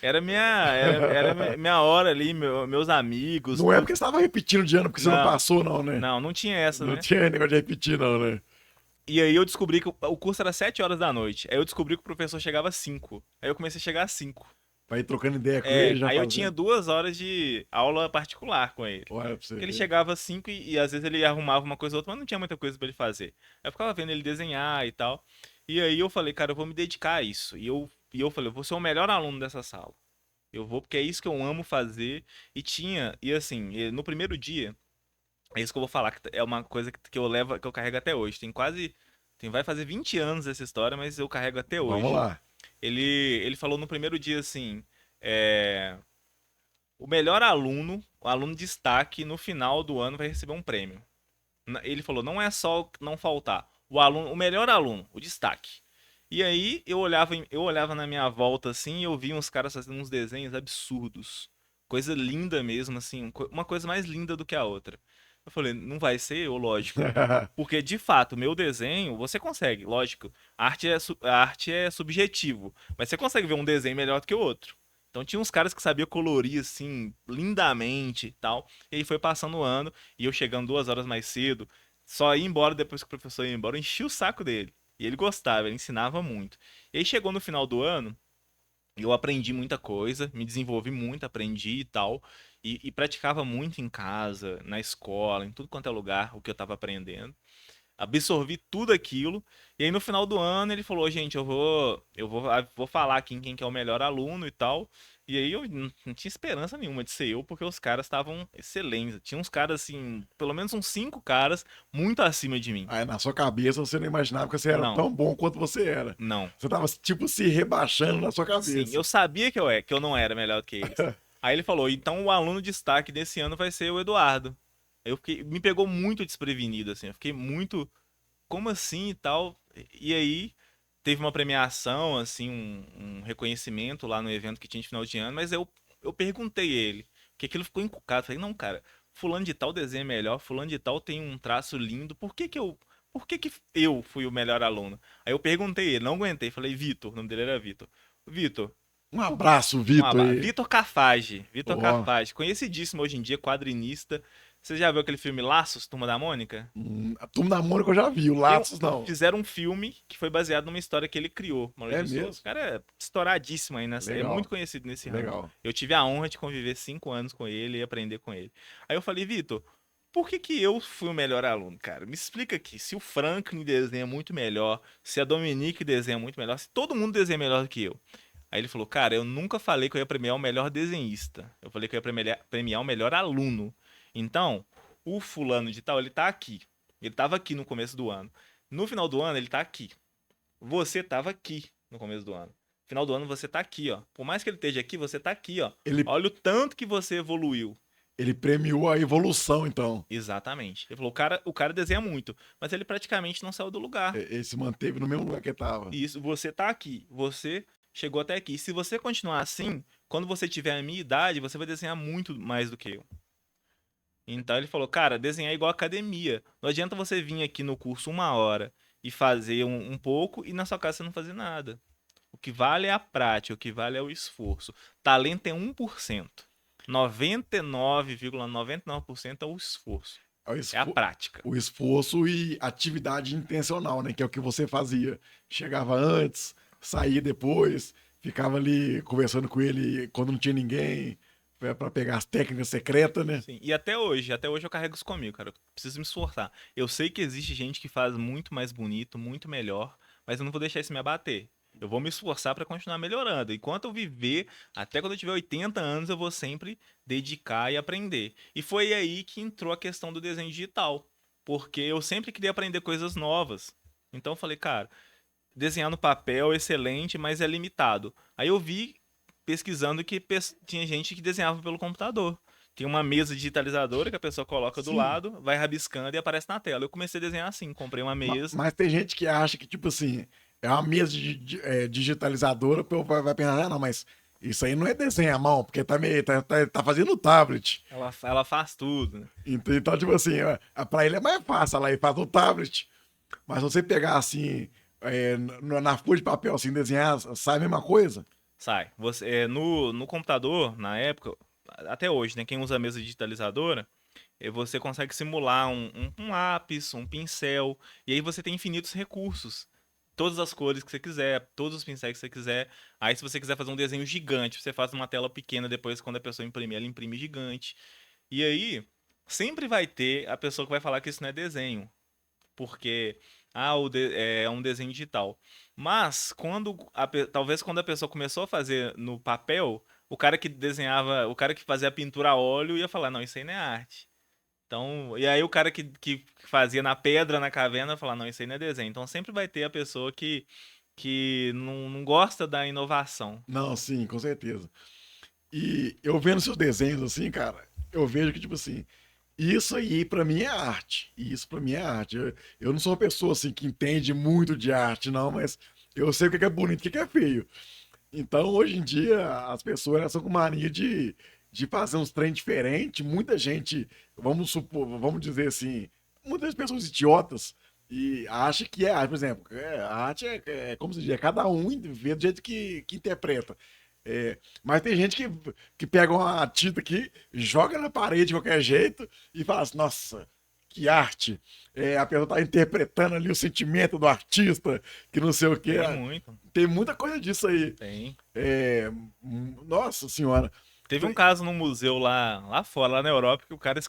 Speaker 2: Era minha hora ali, meus amigos,
Speaker 1: Não é
Speaker 2: tudo.
Speaker 1: porque você estava repetindo de ano porque você não
Speaker 2: Não,
Speaker 1: passou, não, né?
Speaker 2: não tinha essa,
Speaker 1: Não
Speaker 2: né?
Speaker 1: tinha negócio de repetir, não, né?
Speaker 2: E aí eu descobri que o curso era 7 horas da noite. Aí eu descobri que o professor chegava às 5. Aí eu comecei a chegar às 5.
Speaker 1: Pra ir trocando ideia com ele, já
Speaker 2: Aí eu tinha
Speaker 1: fazendo.
Speaker 2: 2 horas de aula particular com ele.
Speaker 1: Olha pra você
Speaker 2: Porque ele
Speaker 1: ver.
Speaker 2: chegava às 5 e às vezes ele arrumava uma coisa ou outra, mas não tinha muita coisa pra ele fazer. Aí eu ficava vendo ele desenhar e tal. E aí eu falei, cara, eu vou me dedicar a isso. E eu falei, eu vou ser o melhor aluno dessa sala. Eu vou porque é isso que eu amo fazer. E assim, no primeiro dia, é isso que eu vou falar, que é uma coisa que eu levo, que eu carrego até hoje. Vai fazer 20 anos essa história, mas eu carrego até
Speaker 1: Vamos
Speaker 2: hoje.
Speaker 1: lá.
Speaker 2: Ele falou no primeiro dia assim, é, o melhor aluno, o aluno destaque, no final do ano vai receber um prêmio. Ele falou, não é só não faltar, o melhor aluno, o destaque. E aí eu olhava na minha volta assim e eu via uns caras fazendo uns desenhos absurdos. Coisa linda mesmo, assim, uma coisa mais linda do que a outra. Eu falei, não vai ser eu, lógico. Porque, de fato, meu desenho, você consegue, lógico. A arte é subjetivo. Mas você consegue ver um desenho melhor do que o outro. Então tinha uns caras que sabiam colorir, assim, lindamente e tal. E aí foi passando o ano, e eu chegando 2 horas mais cedo, só ia embora depois que o professor ia embora, eu enchi o saco dele. E ele gostava, ele ensinava muito. E aí chegou no final do ano, eu aprendi muita coisa, me desenvolvi muito, aprendi e tal. E praticava muito em casa, na escola, em tudo quanto é lugar, o que eu estava aprendendo. absorvi tudo aquilo. E aí no final do ano ele falou, gente, vou falar aqui em quem que é o melhor aluno e tal. E aí eu não tinha esperança nenhuma de ser eu, porque os caras estavam excelentes. Tinha uns caras assim, pelo menos uns 5 caras muito acima de mim.
Speaker 1: Aí na sua cabeça você não imaginava que você era
Speaker 2: Não,
Speaker 1: tão bom quanto você era.
Speaker 2: não.
Speaker 1: Você tava, tipo, se rebaixando na sua
Speaker 2: Sim,
Speaker 1: cabeça.
Speaker 2: eu sabia que eu não era melhor que eles. Aí ele falou, então o aluno destaque desse ano vai ser o Eduardo. Me pegou muito desprevenido, assim, eu fiquei muito, como assim e tal? E aí teve uma premiação, assim, um reconhecimento lá no evento que tinha de final de ano, mas eu perguntei a ele, porque aquilo ficou encucado. Falei, não, cara, fulano de tal desenha melhor, fulano de tal tem um traço lindo, por que que eu fui o melhor aluno? Aí eu perguntei a ele, não aguentei, falei, Vitor, o nome dele era Vitor. Vitor,
Speaker 1: Um abraço, Vitor. Aí.
Speaker 2: Vitor Cafage. Vitor
Speaker 1: Ó,
Speaker 2: Cafage. Conhecidíssimo hoje em dia, quadrinista. Você já viu aquele filme Laços, Turma da Mônica?
Speaker 1: a Turma da Mônica eu já vi, o Laços não.
Speaker 2: Fizeram um filme que foi baseado numa história que ele criou,
Speaker 1: É
Speaker 2: Maurício de Souza.
Speaker 1: mesmo?
Speaker 2: O cara é estouradíssimo aí, é
Speaker 1: Legal,
Speaker 2: muito conhecido nesse ramo.
Speaker 1: legal.
Speaker 2: Eu tive a honra de conviver 5 anos com ele e aprender com ele. Aí eu falei, Vitor, por que que eu fui o melhor aluno, cara? Me explica aqui. Se o Franklin desenha muito melhor, se a Dominique desenha muito melhor, se todo mundo desenha melhor do que eu. Aí ele falou, cara, eu nunca falei que eu ia premiar o melhor desenhista. Eu falei que eu ia premiar o melhor aluno. Então, o fulano de tal, ele tá aqui. Ele tava aqui no começo do ano. No final do ano, ele tá aqui. Você tava aqui no começo do ano. No final do ano, você tá aqui, ó. Por mais que ele esteja aqui, você tá aqui, ó.
Speaker 1: Ele,
Speaker 2: Olha o tanto que você evoluiu.
Speaker 1: ele premiou a evolução, então.
Speaker 2: Exatamente. Ele falou, o cara desenha muito, mas ele praticamente não saiu do lugar.
Speaker 1: Ele se manteve no mesmo lugar que ele tava.
Speaker 2: E isso, você tá aqui. Você chegou até aqui. E se você continuar assim, quando você tiver a minha idade, você vai desenhar muito mais do que eu. Então ele falou, cara, desenhar é igual academia. Não adianta você vir aqui no curso 1 hora e fazer um pouco e na sua casa você não fazer nada. O que vale é a prática, o que vale é o esforço. Talento é 1%. 99,99% é o esforço.
Speaker 1: É o
Speaker 2: É a prática.
Speaker 1: o esforço e atividade intencional, né? Que é o que você fazia. Chegava antes, saía depois, ficava ali conversando com ele quando não tinha ninguém, pra pegar as técnicas secretas, né?
Speaker 2: Sim, e até hoje eu carrego isso comigo, cara. Eu preciso me esforçar. Eu sei que existe gente que faz muito mais bonito, muito melhor, mas eu não vou deixar isso me abater. Eu vou me esforçar para continuar melhorando. Enquanto eu viver, até quando eu tiver 80 anos, eu vou sempre dedicar e aprender. E foi aí que entrou a questão do desenho digital, porque eu sempre queria aprender coisas novas. Então eu falei, cara, desenhar no papel é excelente, mas é limitado. Aí eu vi pesquisando que tinha gente que desenhava pelo computador. Tem uma mesa digitalizadora que a pessoa coloca do
Speaker 1: Sim.
Speaker 2: lado, vai rabiscando e aparece na tela. Eu comecei a desenhar assim, comprei uma mesa.
Speaker 1: Mas tem gente que acha que, tipo assim, é uma mesa digitalizadora, vai pensar, ah, não, mas isso aí não é desenho à mão, porque tá fazendo no tablet.
Speaker 2: Ela faz tudo, né?
Speaker 1: Então, tipo assim, pra ele é mais fácil, lá ele faz no tablet. Mas se você pegar assim, na folha de papel, assim, desenhar, sai a mesma coisa?
Speaker 2: Sai. No computador, na época, até hoje, né? Quem usa a mesa digitalizadora, você consegue simular um lápis, um pincel, e aí você tem infinitos recursos. Todas as cores que você quiser, todos os pincéis que você quiser. Aí, se você quiser fazer um desenho gigante, você faz uma tela pequena, depois, quando a pessoa imprimir, ela imprime gigante. E aí, sempre vai ter a pessoa que vai falar que isso não é desenho, porque é um desenho digital. Mas talvez quando a pessoa começou a fazer no papel, o cara que desenhava, o cara que fazia a pintura a óleo ia falar, não, isso aí não é arte. Então, e aí o cara que fazia na pedra, na caverna, ia falar, não, isso aí não é desenho. Então sempre vai ter a pessoa que não gosta da inovação.
Speaker 1: Não, sim, com certeza. E eu vendo seus desenhos assim, cara, eu vejo que, tipo assim, isso aí pra mim é arte. Isso pra mim é arte. Eu não sou uma pessoa assim que entende muito de arte, não, mas eu sei o que é bonito e o que é feio. Então, hoje em dia, as pessoas elas são com mania de fazer uns trem diferentes. Muita gente, vamos supor, vamos dizer assim, muitas pessoas idiotas e acha que é arte. Por exemplo, a arte é como se diz, é cada um vê do jeito que interpreta. Mas tem gente que pega uma tinta aqui, joga na parede de qualquer jeito e fala assim, nossa, que arte. A pessoa tá interpretando ali o sentimento do artista, que não sei o que.
Speaker 2: Tem muito,
Speaker 1: Tem muita coisa disso aí.
Speaker 2: tem.
Speaker 1: É, nossa senhora.
Speaker 2: Teve um caso num museu lá fora, lá na Europa, que o cara,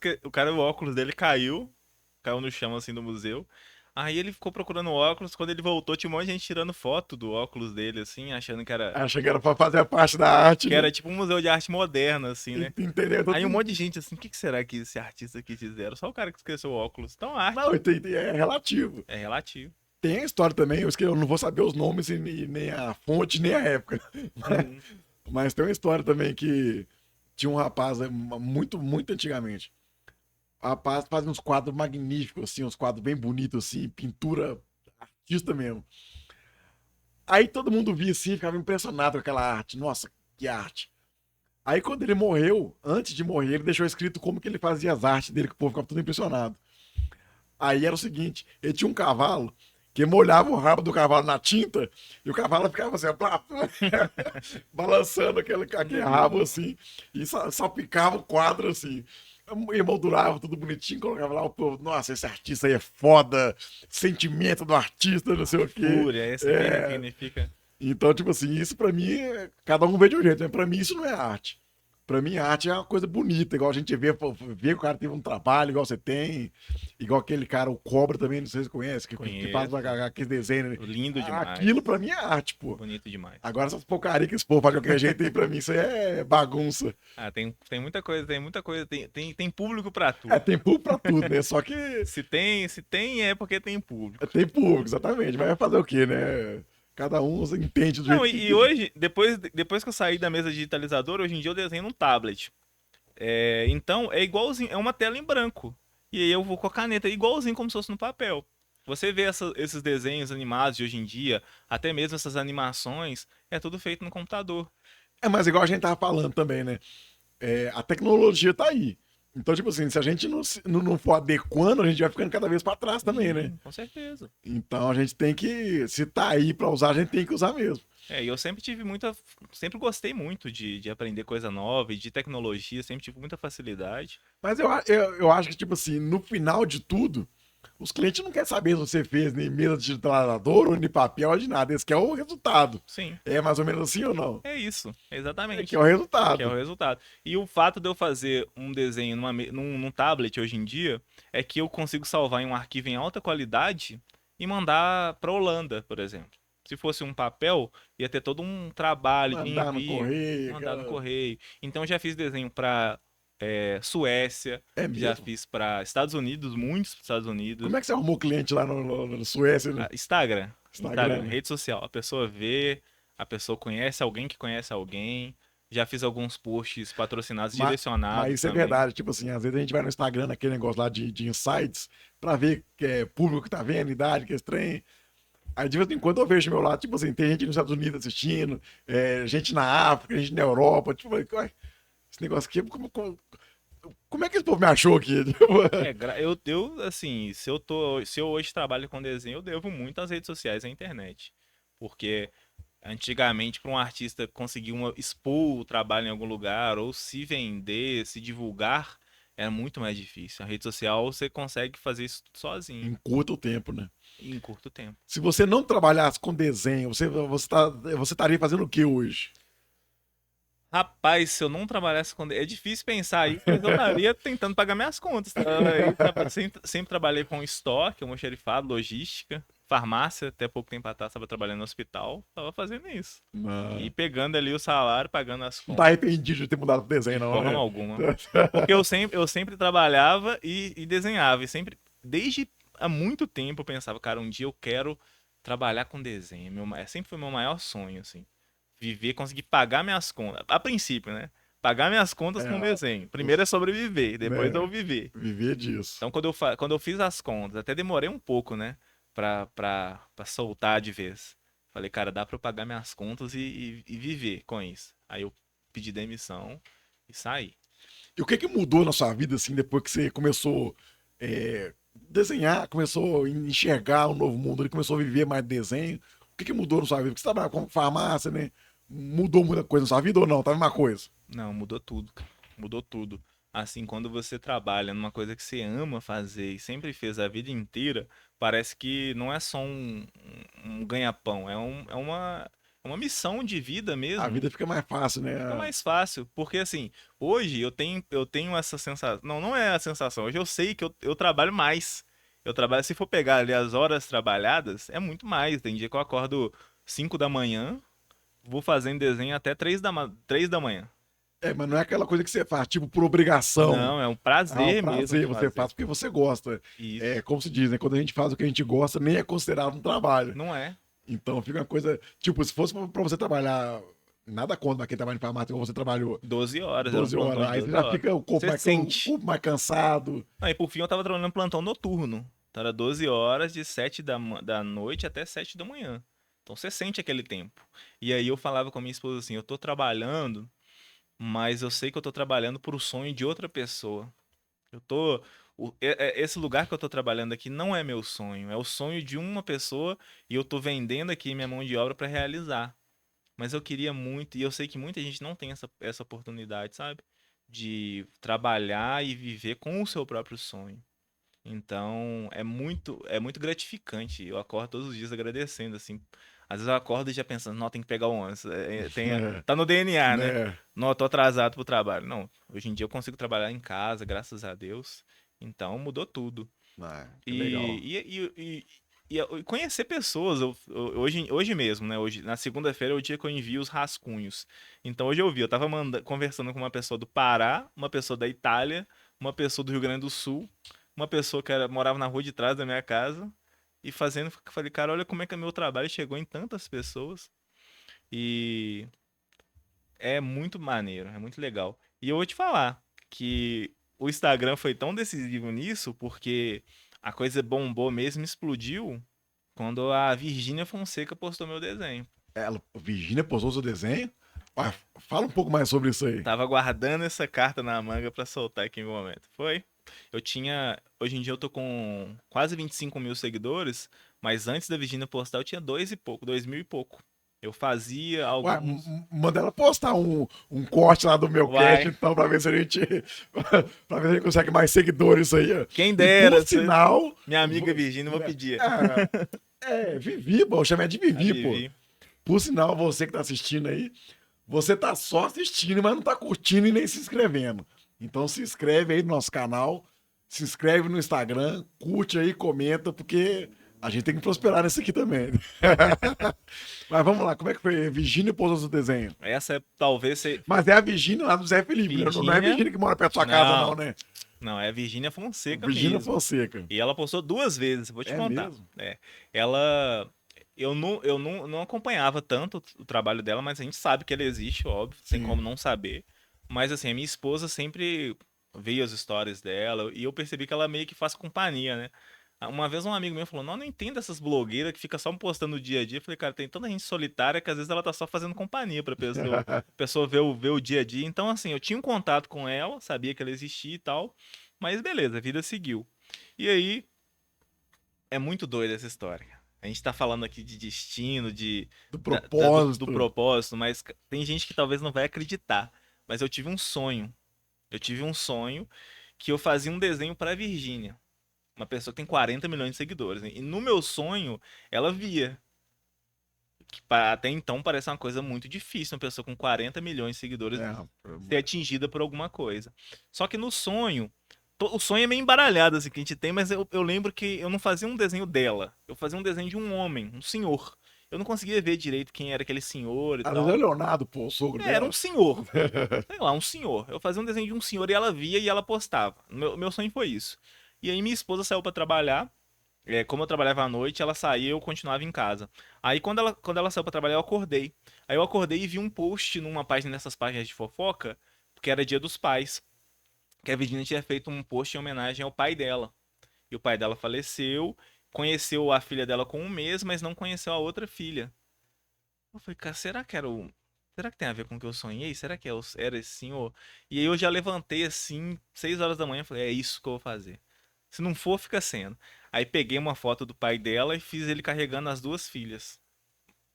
Speaker 2: o óculos dele caiu no chão assim do museu. Aí ele ficou procurando óculos, quando ele voltou tinha um monte de gente tirando foto do óculos dele, assim, achando
Speaker 1: Achei que era pra fazer parte da arte,
Speaker 2: que
Speaker 1: né?
Speaker 2: era tipo um museu de arte moderna, assim, né?
Speaker 1: Entendeu?
Speaker 2: Aí um monte de gente assim, o que que será que esse artista quis dizer? Só o cara que esqueceu o óculos. Então, arte
Speaker 1: Não, é relativo.
Speaker 2: é relativo.
Speaker 1: Tem a história também, eu não vou saber os nomes e nem a fonte, nem a época.
Speaker 2: Uhum.
Speaker 1: Mas tem uma história também que tinha um rapaz muito, muito antigamente. O rapaz fazia uns quadros magníficos, assim, uns quadros bem bonitos, assim, pintura artista mesmo. Aí todo mundo via assim, ficava impressionado com aquela arte. Nossa, que arte. Aí quando ele morreu, antes de morrer, ele deixou escrito como que ele fazia as artes dele, que o povo ficava todo impressionado. Aí era o seguinte, ele tinha um cavalo que molhava o rabo do cavalo na tinta e o cavalo ficava assim, plá, plá, balançando aquele rabo assim e salpicava o quadro assim. E moldurava tudo bonitinho, colocava lá o povo, nossa, esse artista aí é foda, sentimento do artista, não sei o quê.
Speaker 2: Fúria, essa que
Speaker 1: É,
Speaker 2: significa.
Speaker 1: então, tipo assim, isso pra mim, cada um vê de um jeito, né? Pra mim isso não é arte. Pra mim, arte é uma coisa bonita, igual a gente vê, pô, vê que o cara teve um trabalho, igual você tem, igual aquele cara, o Cobra também, não sei se você conhece, que faz
Speaker 2: Conheço.
Speaker 1: aquele desenho, né?
Speaker 2: Lindo demais.
Speaker 1: Aquilo pra mim é arte, pô.
Speaker 2: Bonito demais.
Speaker 1: Agora essas porcarias que esse povo faz de qualquer jeito aí, pra mim isso aí é bagunça.
Speaker 2: Ah, tem muita coisa, tem muita coisa. Tem público pra
Speaker 1: É,
Speaker 2: tudo.
Speaker 1: tem público pra tudo, né? Só que
Speaker 2: Se tem é porque tem público.
Speaker 1: tem público, exatamente, mas vai fazer o quê, né? Cada um entende do
Speaker 2: Não,
Speaker 1: jeito
Speaker 2: e
Speaker 1: que...
Speaker 2: hoje, depois que eu saí da mesa digitalizadora, hoje em dia eu desenho num tablet. Então, é igualzinho, é uma tela em branco. E aí eu vou com a caneta, igualzinho como se fosse no papel. Você vê esses desenhos animados de hoje em dia, até mesmo essas animações, é tudo feito no computador.
Speaker 1: É, mas igual a gente tava falando também, né? A tecnologia tá aí. Então, tipo assim, se a gente não for adequando, a gente vai ficando cada vez para trás também, né?
Speaker 2: Sim, com certeza.
Speaker 1: Então a gente tem que, se tá aí para usar, a gente tem que usar mesmo.
Speaker 2: E eu sempre tive muita. Sempre gostei muito de aprender coisa nova e de tecnologia, sempre tive muita facilidade.
Speaker 1: Mas eu acho que, tipo assim, no final de tudo, os clientes não querem saber se você fez nem mesa digitalizador ou nem papel ou de nada. Eles querem o resultado.
Speaker 2: Sim,
Speaker 1: É mais ou menos assim ou não?
Speaker 2: é isso,
Speaker 1: É que
Speaker 2: exatamente.
Speaker 1: é o
Speaker 2: Que é o
Speaker 1: resultado.
Speaker 2: resultado. E o fato de eu fazer um desenho num tablet hoje em dia é que eu consigo salvar em um arquivo em alta qualidade e mandar para Holanda, por exemplo. Se fosse um papel, ia ter todo um trabalho de
Speaker 1: Mandar no
Speaker 2: envio,
Speaker 1: correio,
Speaker 2: mandar no
Speaker 1: aquela...
Speaker 2: correio. Então eu já fiz desenho para Suécia,
Speaker 1: É
Speaker 2: já
Speaker 1: mesmo.
Speaker 2: fiz para Estados Unidos, muitos Estados Unidos.
Speaker 1: Como é que você arrumou cliente lá no Suécia, no
Speaker 2: Instagram,
Speaker 1: Instagram, né?
Speaker 2: rede social. A pessoa vê, a pessoa conhece alguém que conhece alguém. Já fiz alguns posts patrocinados,
Speaker 1: Mas
Speaker 2: direcionados
Speaker 1: isso é
Speaker 2: também.
Speaker 1: verdade. Tipo assim, às vezes a gente vai no Instagram, naquele negócio lá de insights, pra ver que é público que tá vendo, idade, que é estranho. Aí de vez em quando eu vejo do meu lado, tipo assim, tem gente nos Estados Unidos assistindo, gente na África, gente na Europa. Tipo, ué, esse negócio aqui, como é que esse povo me achou aqui?
Speaker 2: Assim, se eu hoje trabalho com desenho, eu devo muito às redes sociais e à internet. Porque antigamente, para um artista conseguir expor o trabalho em algum lugar, ou se vender, se divulgar, era muito mais difícil. A rede social você consegue fazer isso tudo sozinho,
Speaker 1: Encurta o tempo, né?
Speaker 2: em curto tempo.
Speaker 1: Se você não trabalhasse com desenho, você estaria fazendo o que hoje?
Speaker 2: Rapaz, se eu não trabalhasse com. É difícil pensar isso, mas eu estaria tentando pagar minhas contas. Tá? Sempre trabalhei com estoque, almoxarifado, logística, farmácia. Até pouco tempo atrás estava trabalhando no hospital. Tava fazendo isso.
Speaker 1: Não,
Speaker 2: E pegando ali o salário, pagando as
Speaker 1: não tá
Speaker 2: contas.
Speaker 1: arrependido de ter mudado pro desenho,
Speaker 2: De
Speaker 1: não,
Speaker 2: forma
Speaker 1: né?
Speaker 2: alguma. Porque eu sempre trabalhava e desenhava. E sempre, desde há muito tempo, eu pensava, cara, um dia eu quero trabalhar com desenho. Sempre foi meu maior sonho, assim. Viver, conseguir pagar minhas contas. A princípio, né? Pagar minhas contas com
Speaker 1: É,
Speaker 2: desenho. Primeiro é sobreviver, depois
Speaker 1: né?
Speaker 2: eu viver.
Speaker 1: Viver disso.
Speaker 2: Então, quando eu fiz as contas, até demorei um pouco, né? Pra soltar de vez. Falei, cara, dá pra eu pagar minhas contas e viver com isso. Aí eu pedi demissão e saí.
Speaker 1: E o que que mudou na sua vida, assim, depois que você começou desenhar, começou a enxergar um novo mundo, ele começou a viver mais desenho? O que que mudou na sua vida? Porque você trabalha com farmácia, né? Mudou muita coisa na sua vida ou não? Tá a mesma coisa?
Speaker 2: Não, mudou tudo, cara. Mudou tudo. Assim, quando você trabalha numa coisa que você ama fazer e sempre fez a vida inteira, parece que não é só um ganha-pão, é uma missão de vida
Speaker 1: A
Speaker 2: mesmo.
Speaker 1: vida fica mais fácil, né?
Speaker 2: Fica mais fácil, porque assim, hoje eu tenho essa sensação. Não, não é a sensação. Hoje eu sei que eu trabalho mais. Eu trabalho, se for pegar ali as horas trabalhadas, é muito mais. Tem dia que eu acordo 5 da manhã, vou fazendo desenho até 3 da manhã.
Speaker 1: Mas não é aquela coisa que você faz, tipo, por obrigação.
Speaker 2: Não, é um
Speaker 1: Ah, é um
Speaker 2: prazer mesmo de
Speaker 1: prazer, você
Speaker 2: fazer.
Speaker 1: faz porque você gosta. É,
Speaker 2: Isso.
Speaker 1: como se diz, né? Quando a gente faz o que a gente gosta, nem é considerado um trabalho.
Speaker 2: Não é?
Speaker 1: Então fica uma coisa, tipo, se fosse pra você trabalhar, nada contra quem trabalha em farmácia, igual você trabalhou
Speaker 2: 12 horas, era um
Speaker 1: 12
Speaker 2: plantão
Speaker 1: horas,
Speaker 2: de
Speaker 1: aí você
Speaker 2: 12
Speaker 1: já
Speaker 2: horas.
Speaker 1: fica
Speaker 2: Você
Speaker 1: o
Speaker 2: sente.
Speaker 1: corpo mais cansado.
Speaker 2: Aí, por fim, eu tava trabalhando plantão noturno. Então, era 12 horas de 7 da noite até 7 da manhã. Então, você sente aquele tempo. E aí, eu falava com a minha esposa assim: eu tô trabalhando, mas eu sei que eu tô trabalhando por o sonho de outra pessoa. Eu tô. Esse lugar que eu tô trabalhando aqui não é meu sonho, é o sonho de uma pessoa e eu tô vendendo aqui minha mão de obra para realizar. Mas eu queria muito, e eu sei que muita gente não tem essa oportunidade, sabe? De trabalhar e viver com o seu próprio sonho. Então, é muito gratificante. Eu acordo todos os dias agradecendo, assim. Às vezes eu acordo e já pensando, não, tem que pegar o ônibus. Tá no DNA, né?
Speaker 1: Né?
Speaker 2: Não, eu tô atrasado pro trabalho. Não, hoje em dia eu consigo trabalhar em casa, graças a Deus. Então, mudou tudo.
Speaker 1: Ah, que legal.
Speaker 2: E conhecer pessoas, hoje mesmo, né? Hoje, na segunda-feira é o dia que eu envio os rascunhos. Então hoje eu tava conversando com uma pessoa do Pará, uma pessoa da Itália, uma pessoa do Rio Grande do Sul, uma pessoa que morava na rua de trás da minha casa, e falei, cara, olha como é que o meu trabalho chegou em tantas pessoas. E é muito maneiro, é muito legal. E eu vou te falar que o Instagram foi tão decisivo nisso, porque a coisa bombou mesmo, explodiu quando a Virgínia Fonseca postou meu desenho.
Speaker 1: Ela, Virgínia posou seu desenho? Ah, fala um pouco mais sobre isso aí.
Speaker 2: Tava guardando essa carta na manga pra soltar aqui em algum momento. Foi. Hoje em dia eu tô com quase 25 mil seguidores, mas antes da Virgínia postar eu tinha 2 mil e pouco. Eu fazia
Speaker 1: Ué,
Speaker 2: alguns.
Speaker 1: manda ela postar um corte lá do meu cast,
Speaker 2: Vai,
Speaker 1: então, pra ver se a gente, pra ver se a gente consegue mais seguidores aí. Ó.
Speaker 2: quem
Speaker 1: E por
Speaker 2: dera,
Speaker 1: sinal,
Speaker 2: minha amiga Virgínia, eu vou pedir.
Speaker 1: Vivi, pô, eu chamei de
Speaker 2: A
Speaker 1: Vivi, pô.
Speaker 2: Vivi.
Speaker 1: Por sinal, você que tá assistindo aí, você tá só assistindo, mas não tá curtindo e nem se inscrevendo. Então se inscreve aí no nosso canal, se inscreve no Instagram, curte aí, comenta, porque a gente tem que prosperar nesse aqui também. Mas vamos lá, como é que foi? Virgínia posou seu desenho.
Speaker 2: Essa talvez seja.
Speaker 1: Mas é a Virgínia lá do Zé Felipe, né? Não é a
Speaker 2: Virgínia.
Speaker 1: Virgínia que mora perto da sua casa, não,
Speaker 2: Não,
Speaker 1: né?
Speaker 2: não, é a Virgínia Fonseca
Speaker 1: Virgínia
Speaker 2: mesmo.
Speaker 1: Fonseca.
Speaker 2: E ela postou 2 vezes, vou te
Speaker 1: É
Speaker 2: contar.
Speaker 1: mesmo?
Speaker 2: É, ela. Eu não acompanhava tanto o trabalho dela, mas a gente sabe que ela existe, óbvio, tem como
Speaker 1: Sim.
Speaker 2: não saber. Mas assim, a minha esposa sempre via as histórias dela e eu percebi que ela meio que faz companhia, né? Uma vez um amigo meu falou: Não, não entendo essas blogueiras que ficam só postando o dia a dia. Eu falei, cara, tem tanta gente solitária que às vezes ela tá só fazendo companhia pra pessoa. A pessoa ver o dia a dia. Então, assim, eu tinha um contato com ela, sabia que ela existia e tal. Mas beleza, a vida seguiu. E aí, é muito doida essa história. A gente tá falando aqui de destino,
Speaker 1: Do
Speaker 2: do
Speaker 1: propósito.
Speaker 2: propósito, mas tem gente que talvez não vai acreditar. Mas eu tive um sonho. Eu tive um sonho que eu fazia um desenho pra Virgínia. Uma pessoa que tem 40 milhões de seguidores, né? E no meu sonho, ela via. Que até então parece uma coisa muito difícil, uma pessoa com 40 milhões de seguidores
Speaker 1: É,
Speaker 2: ser atingida por alguma coisa. Só que no sonho, o sonho é meio embaralhado assim que a gente tem, mas eu lembro que eu não fazia um desenho dela, eu fazia um desenho de um homem, um senhor. Eu não conseguia ver direito quem era aquele senhor e
Speaker 1: às vezes é o
Speaker 2: tal.
Speaker 1: Leonardo, pô, o sogro
Speaker 2: Era um
Speaker 1: dela.
Speaker 2: senhor, sei lá, um senhor. Eu fazia um desenho de um senhor e ela via e ela postava. Meu sonho foi isso. E aí minha esposa saiu pra trabalhar. Como eu trabalhava à noite, ela saía e eu continuava em casa. Aí quando ela saiu pra trabalhar, eu acordei. Aí eu acordei e vi um post numa página dessas páginas de fofoca, porque era Dia dos Pais, que a Virginia tinha feito um post em homenagem ao pai dela. E o pai dela faleceu, conheceu a filha dela com um mês, mas não conheceu a outra filha. Eu falei, cara, será que tem a ver com o que eu sonhei? Será que era esse senhor? E aí eu já levantei assim, 6 horas da manhã, falei, é isso que eu vou fazer. Se não for, fica sendo. Aí peguei uma foto do pai dela e fiz ele carregando as duas filhas.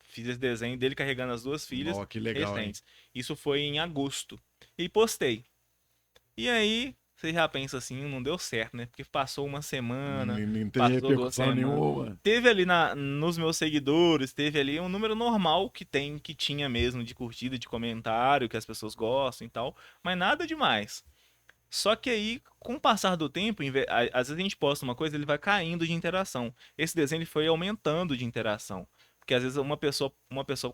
Speaker 2: Fiz esse desenho dele carregando as duas filhas
Speaker 1: Nó, que legal, hein?
Speaker 2: recentes. Isso foi em agosto. E postei. E aí, você já pensa assim, não deu certo, né? Porque passou uma semana,
Speaker 1: Não tem
Speaker 2: passou 2 semanas.
Speaker 1: nenhuma.
Speaker 2: Teve ali nos meus seguidores, teve ali um número normal que tinha mesmo de curtida, de comentário, que as pessoas gostam e tal, mas nada demais. Só que aí, com o passar do tempo, às vezes a gente posta uma coisa, ele vai caindo de interação. Esse desenho ele foi aumentando de interação. Porque às vezes uma pessoa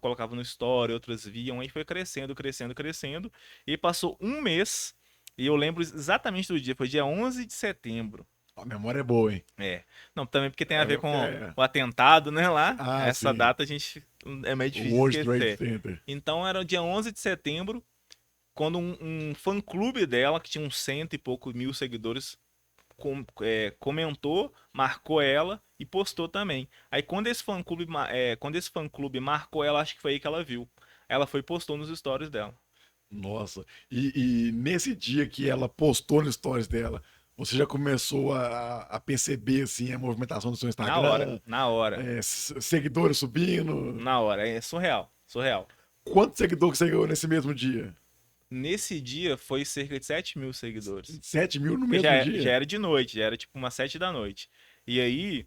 Speaker 2: colocava no story, outras viam, aí foi crescendo, crescendo, crescendo. E passou um mês, e eu lembro exatamente do dia, foi dia 11 de setembro.
Speaker 1: A memória é boa, hein?
Speaker 2: É. Não, também porque tem a
Speaker 1: É,
Speaker 2: ver com
Speaker 1: é.
Speaker 2: o atentado, né, lá.
Speaker 1: Ah,
Speaker 2: Essa
Speaker 1: sim.
Speaker 2: data a gente é meio
Speaker 1: O
Speaker 2: difícil de
Speaker 1: World Trade
Speaker 2: esquecer.
Speaker 1: Center.
Speaker 2: Então era o dia 11 de setembro, quando um fã-clube dela, que tinha uns cento e poucos mil seguidores, comentou, marcou ela e postou também. Aí quando esse fã-clube marcou ela, acho que foi aí que ela viu. Ela foi e postou nos stories dela.
Speaker 1: Nossa. E nesse dia que ela postou no stories dela, você já começou a perceber assim a movimentação do seu
Speaker 2: Na hora,
Speaker 1: Instagram,
Speaker 2: na hora,
Speaker 1: seguidores subindo?
Speaker 2: na hora. É surreal, surreal.
Speaker 1: Quantos seguidores você ganhou nesse mesmo dia?
Speaker 2: Nesse dia foi cerca de 7 mil seguidores.
Speaker 1: 7 mil no
Speaker 2: Porque já,
Speaker 1: mesmo
Speaker 2: já
Speaker 1: dia?
Speaker 2: era de noite, já era tipo umas 7 da noite. E aí,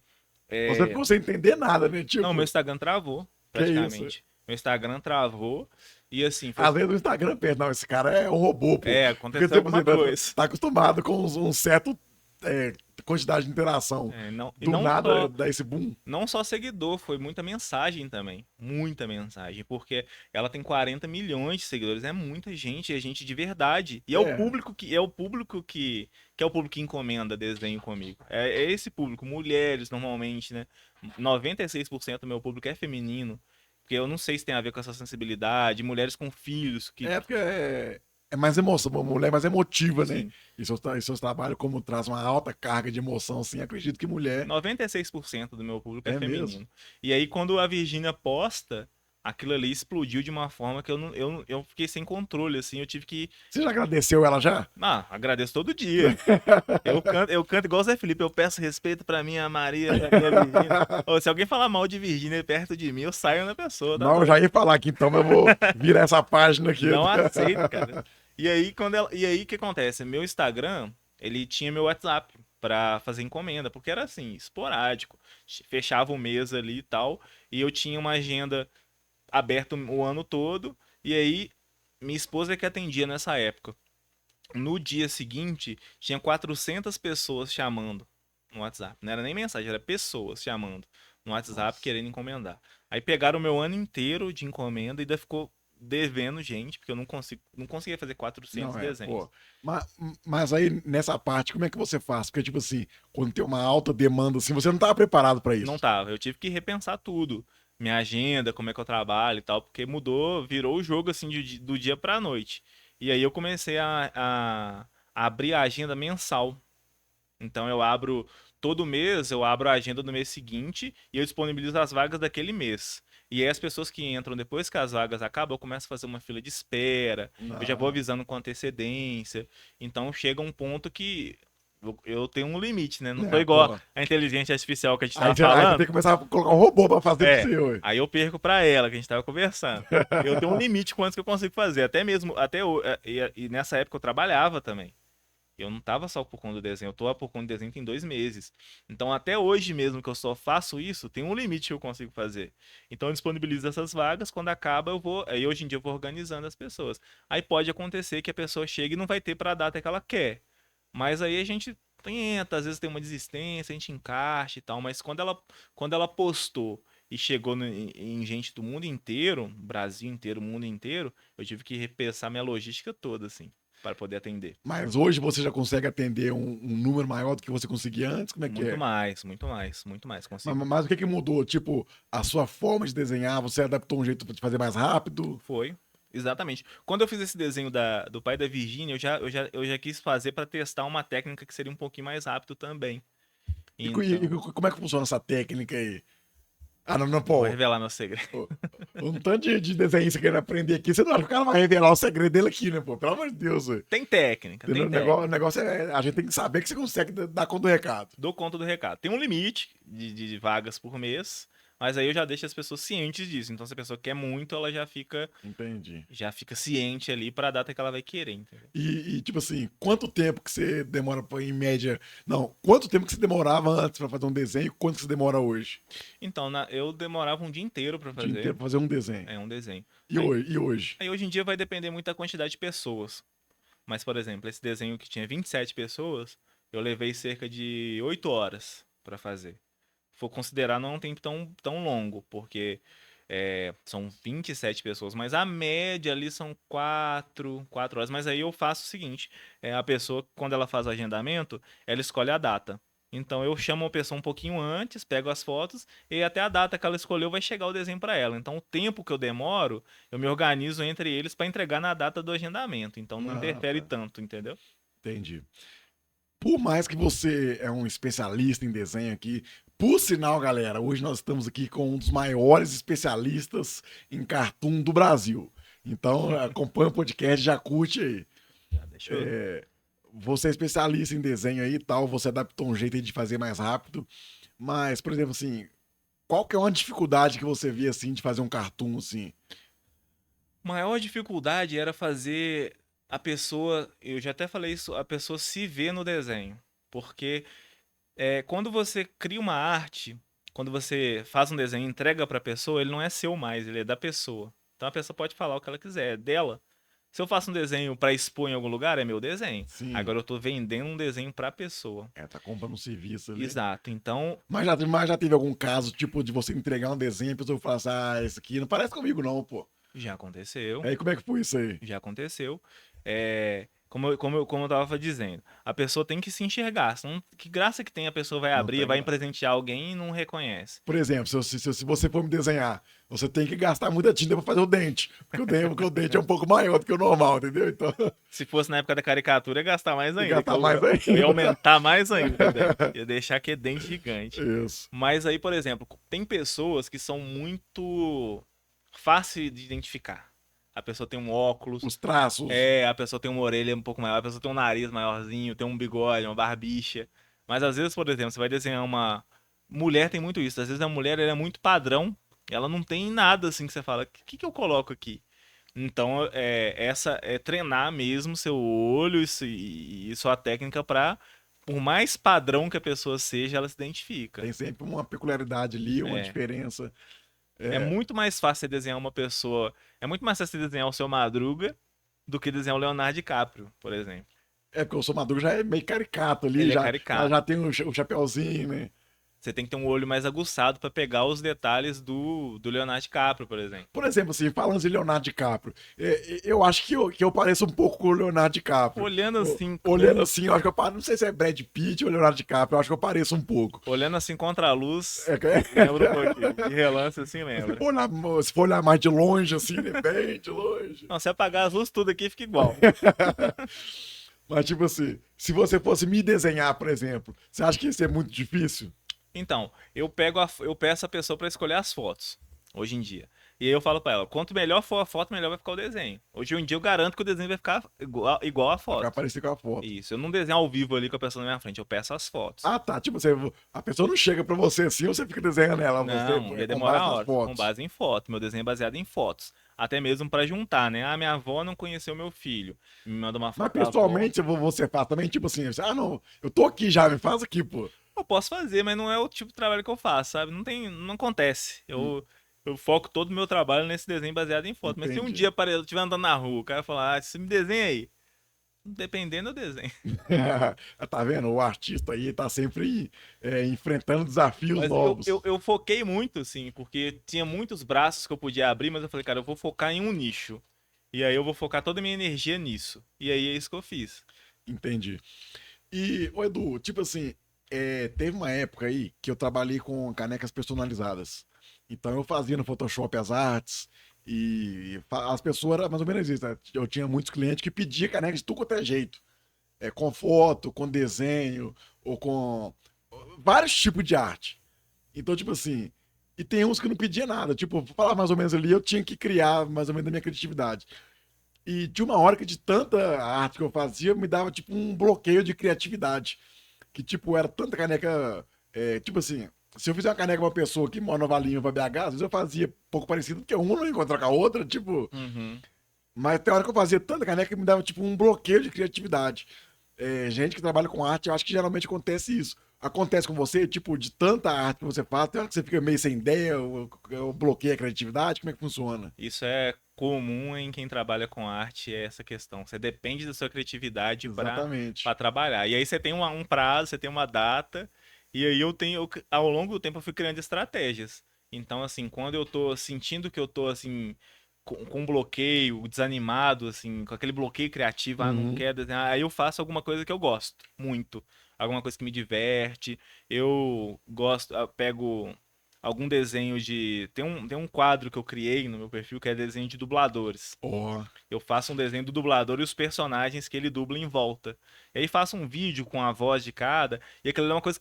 Speaker 1: Você ficou sem entender nada, né?
Speaker 2: não, meu
Speaker 1: Tipo,
Speaker 2: Instagram travou,
Speaker 1: que isso?
Speaker 2: praticamente. Meu Instagram travou e assim, foi.
Speaker 1: Às vezes o Instagram pensa, não, esse cara é um robô, pô. Porque
Speaker 2: Aconteceu
Speaker 1: tipo,
Speaker 2: alguma
Speaker 1: você tá,
Speaker 2: coisa.
Speaker 1: tá acostumado com um certo quantidade de interação.
Speaker 2: Não, e
Speaker 1: Do nada dá esse boom.
Speaker 2: não só seguidor, foi muita mensagem também. Muita mensagem. Porque ela tem 40 milhões de seguidores. É muita gente, é gente de verdade. E é o
Speaker 1: É,
Speaker 2: público que é o público que encomenda desenho comigo. É esse público, mulheres normalmente, né? 96% do meu público é feminino. Porque eu não sei se tem a ver com essa sensibilidade. Mulheres com filhos que.
Speaker 1: porque é mais emoção, uma mulher mais emotiva, né?
Speaker 2: Sim.
Speaker 1: E seus trabalhos, como traz uma alta carga de emoção, assim, acredito que mulher
Speaker 2: 96% do meu público é
Speaker 1: é mesmo.
Speaker 2: feminino. E aí, quando a Virgínia posta, aquilo ali explodiu de uma forma que eu fiquei sem controle, assim. Eu tive que.
Speaker 1: Você já agradeceu ela já?
Speaker 2: Ah, agradeço todo dia. Eu canto igual o Zé Felipe, eu peço respeito pra minha Maria, pra minha Virgínia. Ô, se alguém falar mal de Virgínia perto de mim, eu saio na pessoa, tá
Speaker 1: Não, eu
Speaker 2: doido?
Speaker 1: já ia falar aqui, então eu vou virar essa página aqui.
Speaker 2: Não aceito, cara. E aí, o que acontece? Meu Instagram, ele tinha meu WhatsApp pra fazer encomenda, porque era assim, esporádico. Fechava o mês ali e tal, e eu tinha uma agenda aberta o ano todo, e aí minha esposa é que atendia nessa época. No dia seguinte, tinha 400 pessoas chamando no WhatsApp. Não era nem mensagem, era pessoas chamando no WhatsApp
Speaker 1: Nossa.
Speaker 2: querendo encomendar. Aí pegaram o meu ano inteiro de encomenda e ainda ficou devendo gente, porque eu não conseguia fazer 400
Speaker 1: Não
Speaker 2: desenhos.
Speaker 1: pô. Mas aí, nessa parte, como é que você faz? Porque, tipo assim, quando tem uma alta demanda, assim, você não estava preparado para
Speaker 2: Não
Speaker 1: isso.
Speaker 2: tava, eu tive que repensar tudo. Minha agenda, como é que eu trabalho e tal, porque mudou, virou o jogo assim do dia pra noite. E aí eu comecei a abrir a agenda mensal. Então todo mês eu abro a agenda do mês seguinte e eu disponibilizo as vagas daquele mês. E aí as pessoas que entram depois que as vagas acabam, eu começo a fazer uma fila de espera, eu já vou
Speaker 1: Não.
Speaker 2: avisando com antecedência. Então chega um ponto que eu tenho um limite, né? Não tô igual
Speaker 1: Pô.
Speaker 2: a inteligência artificial que a gente
Speaker 1: Aí
Speaker 2: tava
Speaker 1: você tem
Speaker 2: falando.
Speaker 1: que começar a colocar um robô para fazer para
Speaker 2: É,
Speaker 1: você, ué.
Speaker 2: aí eu perco pra ela, que a gente tava conversando. Eu tenho um limite quanto que eu consigo fazer, até mesmo, e nessa época eu trabalhava também. Eu não tava só por conta do desenho, eu tô por conta do desenho tem 2 meses. Então, até hoje mesmo que eu só faço isso, tem um limite que eu consigo fazer. Então, eu disponibilizo essas vagas, quando acaba, eu vou. Aí, hoje em dia, eu vou organizando as pessoas. Aí, pode acontecer que a pessoa chegue e não vai ter para a data que ela quer. Mas aí a gente tenta, às vezes tem uma desistência, a gente encaixa e tal. Mas quando ela postou e chegou em gente do mundo inteiro, Brasil inteiro, mundo inteiro, eu tive que repensar minha logística toda, assim, para poder atender.
Speaker 1: Mas hoje você já consegue atender um número maior do que você conseguia antes? Como é que
Speaker 2: Muito
Speaker 1: é?
Speaker 2: mais, muito mais, muito mais. Consigo.
Speaker 1: Mas o que que mudou? Tipo, a sua forma de desenhar, você adaptou um jeito de fazer mais rápido?
Speaker 2: Foi. Exatamente. Quando eu fiz esse desenho do pai da Virgínia, eu já quis fazer para testar uma técnica que seria um pouquinho mais rápido também.
Speaker 1: E
Speaker 2: Então,
Speaker 1: como é que funciona essa técnica aí? Ah, não, não,
Speaker 2: não vou
Speaker 1: pô.
Speaker 2: revelar meu segredo.
Speaker 1: Um tanto de desenhista querendo aprender aqui, você não acha que o cara vai revelar o segredo dele aqui, né, pô? Pelo amor de Deus, velho.
Speaker 2: Tem técnica,
Speaker 1: Entendeu?
Speaker 2: tem
Speaker 1: O
Speaker 2: técnica.
Speaker 1: negócio é. A gente tem que saber que você consegue dar conta do recado.
Speaker 2: Dou conta do recado. Tem um limite de vagas por mês, mas aí eu já deixo as pessoas cientes disso. Então, se a pessoa quer muito, ela já fica,
Speaker 1: Entendi.
Speaker 2: já fica ciente ali para a data que ela vai querer, entendeu?
Speaker 1: Tipo assim, quanto tempo que você demora em média? Não, quanto tempo que você demorava antes pra fazer um desenho e quanto que você demora hoje?
Speaker 2: Então, eu demorava um dia inteiro para
Speaker 1: O dia
Speaker 2: fazer
Speaker 1: inteiro pra fazer um desenho.
Speaker 2: um desenho.
Speaker 1: E
Speaker 2: Aí,
Speaker 1: hoje? E hoje?
Speaker 2: aí hoje em dia vai depender muito da quantidade de pessoas. Mas, por exemplo, esse desenho que tinha 27 pessoas, eu levei cerca de 8 horas para fazer. For considerar, não é um tempo tão longo, porque são 27 pessoas, mas a média ali são 4 horas. Mas aí eu faço o seguinte: a pessoa, quando ela faz o agendamento, ela escolhe a data. Então eu chamo a pessoa um pouquinho antes, pego as fotos e até a data que ela escolheu vai chegar o desenho para ela. Então o tempo que eu demoro, eu me organizo entre eles para entregar na data do agendamento. Então não
Speaker 1: Ah,
Speaker 2: interfere
Speaker 1: tá.
Speaker 2: tanto, entendeu?
Speaker 1: Entendi. Por mais que você é um especialista em desenho aqui, por sinal, galera, hoje nós estamos aqui com um dos maiores especialistas em cartoon do Brasil. Então, acompanha o podcast, já curte aí.
Speaker 2: Já deixou?
Speaker 1: Você é especialista em desenho aí e tal, você adaptou um jeito aí de fazer mais rápido. Mas, por exemplo, assim, qual que é uma dificuldade que você vê assim de fazer um cartoon assim?
Speaker 2: Maior dificuldade era fazer a pessoa, eu já até falei isso, a pessoa se ver no desenho. Porque quando você cria uma arte, quando você faz um desenho e entrega para a pessoa, ele não é seu mais, ele é da pessoa. Então a pessoa pode falar o que ela quiser, é dela. Se eu faço um desenho para expor em algum lugar, é meu desenho.
Speaker 1: Sim,
Speaker 2: Agora eu tô vendendo um desenho para a pessoa.
Speaker 1: tá comprando um serviço ali.
Speaker 2: Exato. Então
Speaker 1: Mas já teve algum caso, tipo, de você entregar um desenho e a pessoa falar assim, ah, esse aqui não parece comigo não, pô.
Speaker 2: já aconteceu.
Speaker 1: Aí como é que foi isso aí?
Speaker 2: Já aconteceu. Como eu tava dizendo, a pessoa tem que se enxergar. Senão, que graça que tem a pessoa vai
Speaker 1: Não
Speaker 2: abrir,
Speaker 1: tem
Speaker 2: vai
Speaker 1: graça.
Speaker 2: presentear alguém e não reconhece.
Speaker 1: Por exemplo, se você for me desenhar, você tem que gastar muita tinta pra fazer o dente. Porque o dente é um pouco maior do que o normal, entendeu? Então,
Speaker 2: Se fosse na época da caricatura, ia gastar mais
Speaker 1: tem que
Speaker 2: ainda.
Speaker 1: gastar mais
Speaker 2: Eu ia
Speaker 1: ainda.
Speaker 2: aumentar mais ainda o dente. Ia deixar aquele dente gigante.
Speaker 1: Isso.
Speaker 2: Mas aí, por exemplo, tem pessoas que são muito fáceis de identificar. A pessoa tem um óculos,
Speaker 1: Os traços.
Speaker 2: a pessoa tem uma orelha um pouco maior, a pessoa tem um nariz maiorzinho, tem um bigode, uma barbicha. Mas às vezes, por exemplo, você vai desenhar uma. Mulher tem muito isso. Às vezes a mulher ela é muito padrão, ela não tem nada assim que você fala, o que eu coloco aqui? Então, essa é treinar mesmo seu olho e sua técnica pra, por mais padrão que a pessoa seja, ela se identifica.
Speaker 1: Tem sempre uma peculiaridade ali, uma
Speaker 2: É.
Speaker 1: diferença.
Speaker 2: É
Speaker 1: É,
Speaker 2: muito mais fácil você desenhar uma pessoa. É muito mais fácil você desenhar o seu Madruga do que desenhar o Leonardo DiCaprio, por exemplo.
Speaker 1: porque o seu Maduro já é meio caricato ali,
Speaker 2: Ele é
Speaker 1: já
Speaker 2: caricato.
Speaker 1: tem o chapeuzinho, né?
Speaker 2: Você tem que ter um olho mais aguçado pra pegar os detalhes do Leonardo DiCaprio, por exemplo.
Speaker 1: Por exemplo, assim, falando de Leonardo DiCaprio, eu acho que eu pareço um pouco com o Leonardo DiCaprio.
Speaker 2: Olhando assim,
Speaker 1: Olhando assim, eu acho que eu pareço, não sei se é Brad Pitt ou Leonardo DiCaprio, eu acho que eu pareço um pouco.
Speaker 2: olhando assim contra a luz,
Speaker 1: É,
Speaker 2: lembra um pouquinho. De relance assim, lembra.
Speaker 1: se for olhar mais de longe, assim, né? Bem de longe.
Speaker 2: Não, se apagar as luzes tudo aqui fica igual.
Speaker 1: Mas, tipo assim, se você fosse me desenhar, por exemplo, você acha que isso é muito difícil?
Speaker 2: Então, eu peço a pessoa pra escolher as fotos, hoje em dia. E aí eu falo pra ela, quanto melhor for a foto, melhor vai ficar o desenho. Hoje em dia eu garanto que o desenho vai ficar igual a
Speaker 1: Pra
Speaker 2: foto.
Speaker 1: aparecer com a foto.
Speaker 2: Isso, eu não desenho ao vivo ali com a pessoa na minha frente, eu peço as fotos.
Speaker 1: Ah, tá. Tipo, a pessoa não chega pra você assim, ou você fica desenhando ela,
Speaker 2: Não, ia
Speaker 1: com
Speaker 2: demorar
Speaker 1: base nas
Speaker 2: horas, com
Speaker 1: fotos.
Speaker 2: base em foto. Meu desenho é baseado em fotos. Até mesmo pra juntar, né? Ah, minha avó não conheceu meu filho. Me manda uma
Speaker 1: Mas
Speaker 2: foto da avó.
Speaker 1: pessoalmente, você faz também, tipo assim, não, eu tô aqui já, me faz aqui, pô.
Speaker 2: Eu posso fazer, mas não é o tipo de trabalho que eu faço, sabe? Não acontece.
Speaker 1: Hum,
Speaker 2: Eu foco todo o meu trabalho nesse desenho baseado em foto. Mas se um
Speaker 1: Entendi.
Speaker 2: dia eu estiver andando na rua, o cara falar, você me desenha aí. Dependendo, eu desenho.
Speaker 1: Tá vendo? O artista aí tá sempre enfrentando desafios
Speaker 2: Mas
Speaker 1: novos.
Speaker 2: eu foquei muito, assim, porque tinha muitos braços que eu podia abrir, mas eu falei, cara, eu vou focar em um nicho. E aí eu vou focar toda a minha energia nisso. E aí é isso que eu fiz.
Speaker 1: Entendi. E, ô Edu, tipo assim, teve uma época aí que eu trabalhei com canecas personalizadas. Então eu fazia no Photoshop as artes e as pessoas eram mais ou menos isso, né? Eu tinha muitos clientes que pediam caneca de tudo quanto é jeito. Com foto, com desenho, ou com vários tipos de arte. Então, tipo assim, e tem uns que não pedia nada. Tipo, falar mais ou menos ali, eu tinha que criar mais ou menos da minha criatividade. E de uma hora que de tanta arte que eu fazia, me dava tipo um bloqueio de criatividade. Que tipo, era tanta caneca. Tipo assim, se eu fizer uma caneca pra uma pessoa que mora no Valinho pra BH, às vezes eu fazia pouco parecido, porque uma não ia encontrar com a outra, tipo.
Speaker 2: Uhum.
Speaker 1: Mas tem hora que eu fazia tanta caneca que me dava tipo um bloqueio de criatividade. Gente que trabalha com arte, eu acho que geralmente acontece isso. Acontece com você, tipo, de tanta arte que você faz, tem hora que você fica meio sem ideia, ou bloqueia a criatividade, como é que funciona?
Speaker 2: Isso é comum em quem trabalha com arte é essa questão. Você depende da sua criatividade para
Speaker 1: Exatamente.
Speaker 2: trabalhar. E aí você tem um prazo, você tem uma data, e aí ao longo do tempo eu fui criando estratégias. Então, assim, quando eu tô sentindo que eu tô assim com um bloqueio, desanimado, assim, com aquele bloqueio criativo, não
Speaker 1: Uhum.
Speaker 2: quero desenhar, aí eu faço alguma coisa que eu gosto muito, alguma coisa que me diverte. Eu gosto, eu pego algum desenho de. Tem um quadro que eu criei no meu perfil que é desenho de dubladores.
Speaker 1: Ó,
Speaker 2: Eu faço um desenho do dublador e os personagens que ele dubla em volta. E aí faço um vídeo com a voz de cada, e aquilo é uma coisa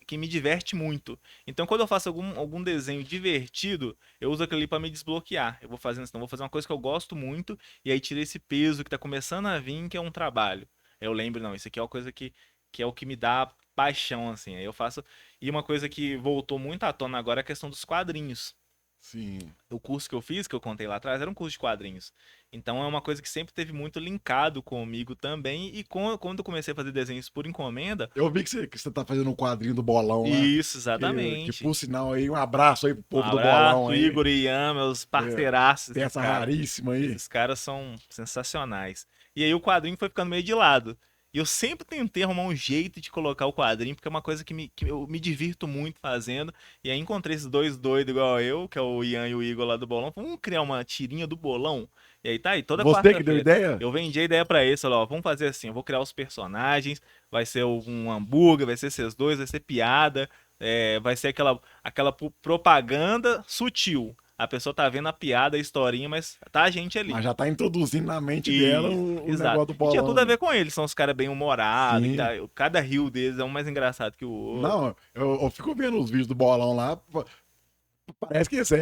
Speaker 2: que me diverte muito. Então quando eu faço algum desenho divertido, eu uso aquilo ali para me desbloquear. Eu vou fazendo assim, vou fazer uma coisa que eu gosto muito, e aí tira esse peso que tá começando a vir, que é um trabalho. Eu lembro, não, isso aqui é uma coisa que é o que me dá paixão, assim. Aí eu faço. E uma coisa que voltou muito à tona agora é a questão dos quadrinhos.
Speaker 1: sim.
Speaker 2: O curso que eu fiz, que eu contei lá atrás, era um curso de quadrinhos. Então é uma coisa que sempre teve muito linkado comigo também. E quando eu comecei a fazer desenhos por encomenda.
Speaker 1: Eu vi que você tá fazendo um quadrinho do bolão lá.
Speaker 2: Isso,
Speaker 1: Que
Speaker 2: exatamente.
Speaker 1: por sinal aí, um abraço aí pro
Speaker 2: Um
Speaker 1: povo do bolão
Speaker 2: abraço,
Speaker 1: aí.
Speaker 2: Igor e Ian, meus
Speaker 1: É,
Speaker 2: parceiraços, esses
Speaker 1: peça
Speaker 2: caras.
Speaker 1: raríssima aí.
Speaker 2: Esses caras são sensacionais. E aí o quadrinho foi ficando meio de lado. E eu sempre tentei arrumar um jeito de colocar o quadrinho, porque é uma coisa que eu me divirto muito fazendo. E aí encontrei esses dois doidos igual eu, que é o Ian e o Igor lá do Bolão. Vamos criar uma tirinha do Bolão. E aí tá aí, toda
Speaker 1: Você que deu
Speaker 2: quarta-feira.
Speaker 1: ideia?
Speaker 2: Eu vendi a ideia pra eles, falei, ó, vamos fazer assim, eu vou criar os personagens, vai ser um hambúrguer, vai ser esses dois, vai ser piada, vai ser aquela propaganda sutil. A pessoa tá vendo a piada, a historinha, mas tá a gente ali.
Speaker 1: Mas já tá introduzindo na mente dela
Speaker 2: Isso,
Speaker 1: o
Speaker 2: exato.
Speaker 1: negócio do
Speaker 2: E tinha
Speaker 1: bolão
Speaker 2: tudo a
Speaker 1: ali.
Speaker 2: ver com eles, são os caras bem humorados e
Speaker 1: Sim.
Speaker 2: tal. Cada rio deles é um mais engraçado que o outro.
Speaker 1: Não, eu fico vendo os vídeos do bolão lá. Parece que esse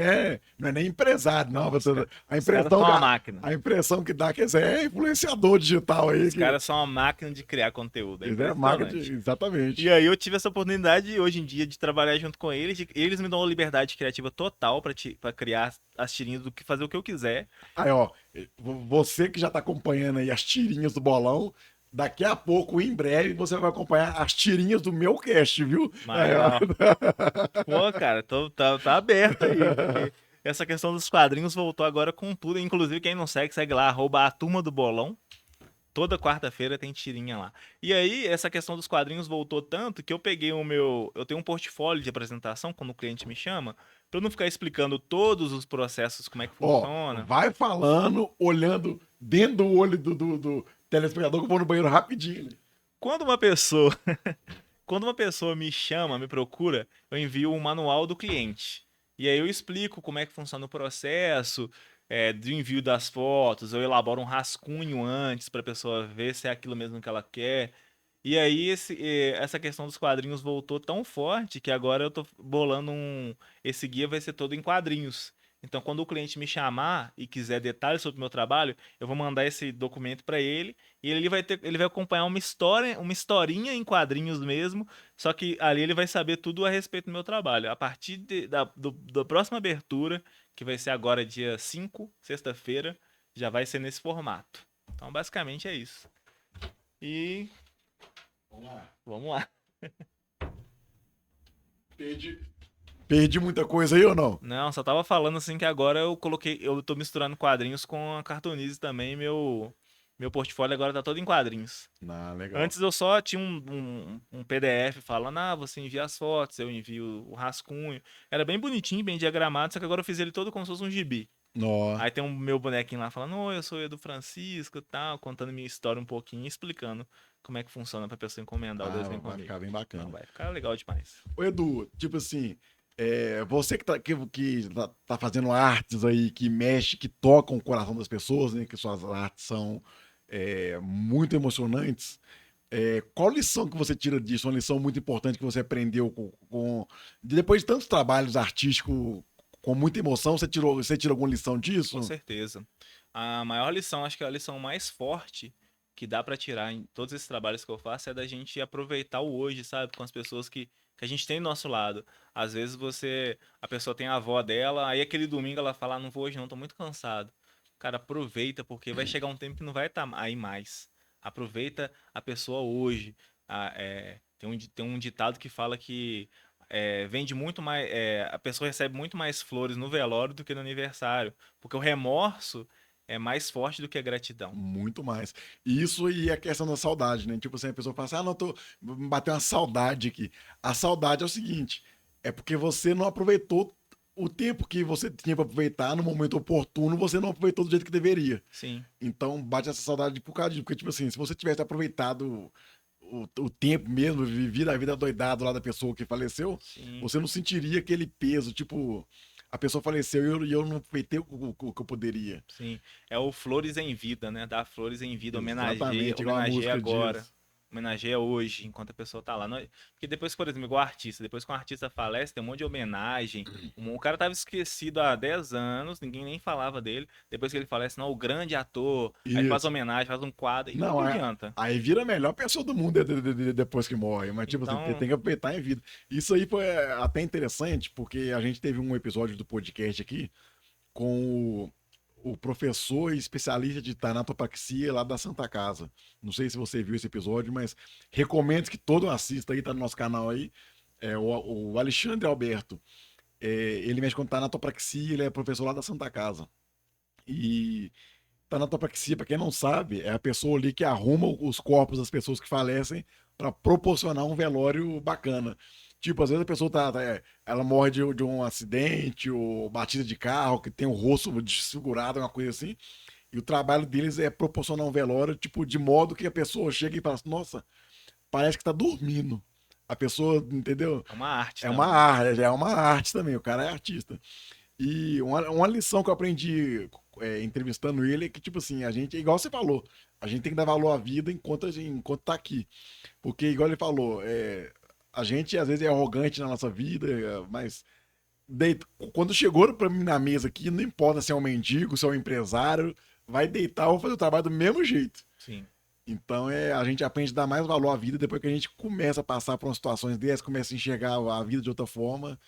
Speaker 1: não é nem empresário, não.
Speaker 2: Não,
Speaker 1: A
Speaker 2: os caras
Speaker 1: impressão,
Speaker 2: são uma máquina.
Speaker 1: a impressão que dá que esse é influenciador digital aí.
Speaker 2: Os caras são uma máquina de criar conteúdo, é
Speaker 1: Esse é marketing,
Speaker 2: impressionante. E
Speaker 1: exatamente.
Speaker 2: aí eu tive essa oportunidade hoje em dia de trabalhar junto com eles. Eles me dão uma liberdade criativa total pra criar as tirinhas do que fazer o que eu quiser.
Speaker 1: Aí, ó, você que já tá acompanhando aí as tirinhas do bolão, daqui a pouco, em breve, você vai acompanhar as tirinhas do meu cast, viu?
Speaker 2: Mas,
Speaker 1: Aí, ó.
Speaker 2: ó, pô, cara, tá aberto aí, porque essa questão dos quadrinhos voltou agora com tudo. Inclusive, quem não segue, segue lá, arroba a turma do bolão. Toda quarta-feira tem tirinha lá. E aí, essa questão dos quadrinhos voltou tanto que eu peguei o meu. Eu tenho um portfólio de apresentação quando o cliente me chama, pra eu não ficar explicando todos os processos, como é que
Speaker 1: Ó,
Speaker 2: funciona.
Speaker 1: vai falando, olhando dentro do olho do telespectador que eu vou no banheiro rapidinho.
Speaker 2: Quando uma pessoa, quando uma pessoa me chama, me procura, eu envio um manual do cliente. E aí eu explico como é que funciona o processo, do envio das fotos, eu elaboro um rascunho antes para a pessoa ver se é aquilo mesmo que ela quer. E aí essa questão dos quadrinhos voltou tão forte que agora eu tô bolando esse guia vai ser todo em quadrinhos. Então, quando o cliente me chamar e quiser detalhes sobre o meu trabalho, eu vou mandar esse documento para ele e ele vai acompanhar uma história, uma historinha em quadrinhos mesmo, só que ali ele vai saber tudo a respeito do meu trabalho. A partir da próxima abertura, que vai ser agora dia 5, sexta-feira, já vai ser nesse formato. Então, basicamente é isso. E
Speaker 1: Vamos lá.
Speaker 2: vamos lá.
Speaker 1: Perdi, perdi muita coisa aí ou não?
Speaker 2: Não, só tava falando assim que agora eu tô misturando quadrinhos com a Cartoonize também, meu portfólio agora tá todo em quadrinhos.
Speaker 1: Não, legal.
Speaker 2: Antes eu só tinha um PDF falando, você envia as fotos, eu envio o rascunho. Era bem bonitinho, bem diagramado, só que agora eu fiz ele todo como se fosse um gibi.
Speaker 1: Nó.
Speaker 2: Aí tem um meu bonequinho lá falando, oi, eu sou o Edu Francisco e tal, contando minha história um pouquinho e explicando como é que funciona pra pessoa encomendar o
Speaker 1: Ah,
Speaker 2: desenho
Speaker 1: vai
Speaker 2: comigo.
Speaker 1: ficar bem
Speaker 2: Não,
Speaker 1: bacana.
Speaker 2: vai ficar legal demais.
Speaker 1: Ô, Edu, tipo assim, você que tá fazendo artes aí, que mexe, que tocam o coração das pessoas, né? Que suas artes são muito emocionantes. Qual lição que você tira disso? Uma lição muito importante que você aprendeu depois de tantos trabalhos artísticos com muita emoção, você tirou alguma lição
Speaker 2: Com
Speaker 1: disso?
Speaker 2: certeza. A maior lição, acho que é a lição mais forte que dá pra tirar em todos esses trabalhos que eu faço é da gente aproveitar o hoje, sabe? Com as pessoas que a gente tem do nosso lado. Às vezes a pessoa tem a avó dela, aí aquele domingo ela fala, não vou hoje não, tô muito cansado. Cara, aproveita, porque vai chegar um tempo que não vai estar aí mais. Aproveita a pessoa hoje. Tem um ditado que fala que vende muito mais, a pessoa recebe muito mais flores no velório do que no aniversário, porque o remorso é mais forte do que a gratidão.
Speaker 1: Muito mais. Isso e a questão da saudade, né? Tipo assim, a pessoa fala assim, não, me bateu uma saudade aqui. A saudade é o seguinte, é porque você não aproveitou o tempo que você tinha para aproveitar no momento oportuno, você não aproveitou do jeito que deveria.
Speaker 2: Sim,
Speaker 1: Então bate essa saudade por causa disso. Porque, tipo assim, se você tivesse aproveitado o tempo mesmo, vivido a vida doidado lá da pessoa que faleceu,
Speaker 2: sim,
Speaker 1: você não sentiria aquele peso, tipo, a pessoa faleceu e eu não aproveitei o que eu poderia.
Speaker 2: sim. É o flores em vida, né? Dar flores em vida, homenageia,
Speaker 1: Exatamente, igual a
Speaker 2: homenageia
Speaker 1: música
Speaker 2: agora.
Speaker 1: diz.
Speaker 2: Homenageia hoje, enquanto a pessoa tá lá. Porque depois, por exemplo, igual artista, depois que um artista falece, tem um monte de homenagem. O cara tava esquecido há 10 anos, ninguém nem falava dele. Depois que ele falece, não, o grande ator. Aí faz
Speaker 1: Isso.
Speaker 2: homenagem, faz um quadro. E o que
Speaker 1: Não,
Speaker 2: que adianta?
Speaker 1: aí vira a melhor pessoa do mundo depois que morre. Mas, tipo assim,
Speaker 2: Então,
Speaker 1: tem que aproveitar em vida. Isso aí foi até interessante, porque a gente teve um episódio do podcast aqui com o professor e especialista de tanatopraxia lá da Santa Casa. Não sei se você viu esse episódio, mas recomendo que todo mundo assista aí, tá no nosso canal aí. É o Alexandre Alberto. Ele mexe com tanatopraxia, ele é professor lá da Santa Casa. E tanatopraxia, para quem não sabe, é a pessoa ali que arruma os corpos das pessoas que falecem para proporcionar um velório bacana. Tipo, às vezes a pessoa ela morre de um acidente ou batida de carro, que tem o rosto desfigurado, uma coisa assim. E o trabalho deles é proporcionar um velório, tipo, de modo que a pessoa chega e fala assim, nossa, parece que tá dormindo. A pessoa, entendeu?
Speaker 2: é uma arte
Speaker 1: É uma
Speaker 2: também.
Speaker 1: arte, é uma arte também, o cara é artista. E uma lição que eu aprendi entrevistando ele é que, tipo assim, a gente, igual você falou, a gente tem que dar valor à vida enquanto tá aqui. Porque, igual ele falou, a gente às vezes é arrogante na nossa vida, mas quando chegou pra mim na mesa aqui, não importa se é um mendigo, se é um empresário, vai deitar ou fazer o trabalho do mesmo jeito.
Speaker 2: Sim.
Speaker 1: Então a gente aprende a dar mais valor à vida depois que a gente começa a passar por umas situações dessas, começa a enxergar a vida de outra forma,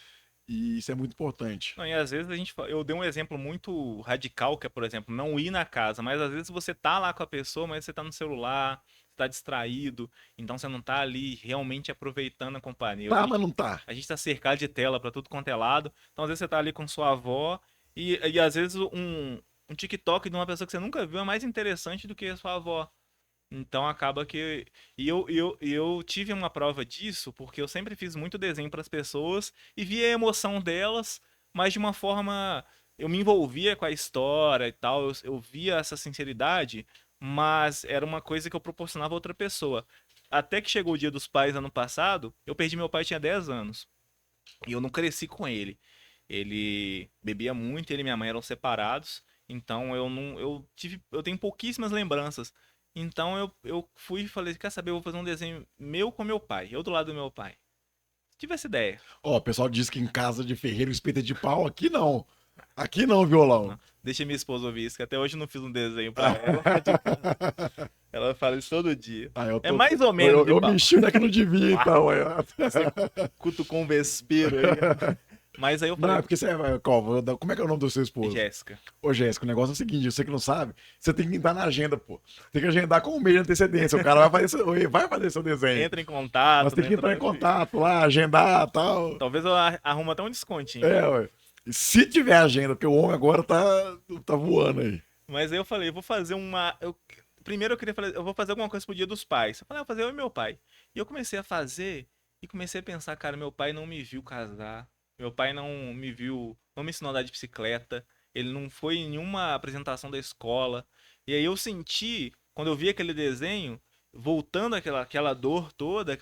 Speaker 1: e isso é muito importante.
Speaker 2: Não, e às vezes eu dei um exemplo muito radical, que é, por exemplo, não ir na casa, mas às vezes você tá lá com a pessoa, mas você tá no celular, você tá distraído, então você não tá ali realmente aproveitando a companhia.
Speaker 1: Tá, mas não tá.
Speaker 2: A gente tá cercado de tela pra tudo quanto é lado, então às vezes você tá ali com sua avó e às vezes um TikTok de uma pessoa que você nunca viu é mais interessante do que a sua avó. Então acaba que. E eu tive uma prova disso, porque eu sempre fiz muito desenho para as pessoas e via a emoção delas, mas de uma forma. Eu me envolvia com a história e tal, eu via essa sinceridade, mas era uma coisa que eu proporcionava a outra pessoa. Até que chegou o Dia dos Pais ano passado, eu perdi meu pai, tinha 10 anos. E eu não cresci com ele. Ele bebia muito, ele e minha mãe eram separados, então eu não, eu tenho pouquíssimas lembranças. Então eu fui e falei, quer saber, eu vou fazer um desenho meu com meu pai, eu do lado do meu pai. Tive essa ideia.
Speaker 1: Ó, o pessoal diz que em casa de ferreiro espeta de pau, aqui não. Aqui não, violão.
Speaker 2: Não, deixa minha esposa ouvir isso, que até hoje eu não fiz um desenho pra ela. Ela fala isso todo dia.
Speaker 1: Ah, eu
Speaker 2: É
Speaker 1: tô.
Speaker 2: mais ou menos de
Speaker 1: Eu
Speaker 2: pau.
Speaker 1: mexi onde é que não devia, então.
Speaker 2: Você cutucou um vespeiro aí. Mas aí eu
Speaker 1: Não,
Speaker 2: falei,
Speaker 1: é porque você. Como é que é o nome do seu esposo?
Speaker 2: Jéssica,
Speaker 1: Ô, Jéssica, o negócio é o seguinte: você que não sabe, você tem que entrar na agenda, pô. Tem que agendar com um mês de antecedência. O cara vai fazer seu desenho.
Speaker 2: entra em
Speaker 1: Mas
Speaker 2: contato,
Speaker 1: tem
Speaker 2: não
Speaker 1: que
Speaker 2: entra
Speaker 1: entrar em
Speaker 2: no...
Speaker 1: contato lá, agendar e tal.
Speaker 2: Talvez eu arrumo até um descontinho.
Speaker 1: Ué. E se tiver agenda, porque o homem agora tá voando aí.
Speaker 2: Mas aí eu falei, eu vou fazer uma. Primeiro eu queria fazer, eu vou fazer alguma coisa pro Dia dos Pais. Eu falei, eu vou fazer eu e meu pai. E eu comecei a fazer e comecei a pensar, cara, meu pai não me viu casar. Meu pai não me viu, não me ensinou a andar de bicicleta. Ele não foi em nenhuma apresentação da escola. E aí eu senti, quando eu vi aquele desenho, voltando aquela dor toda,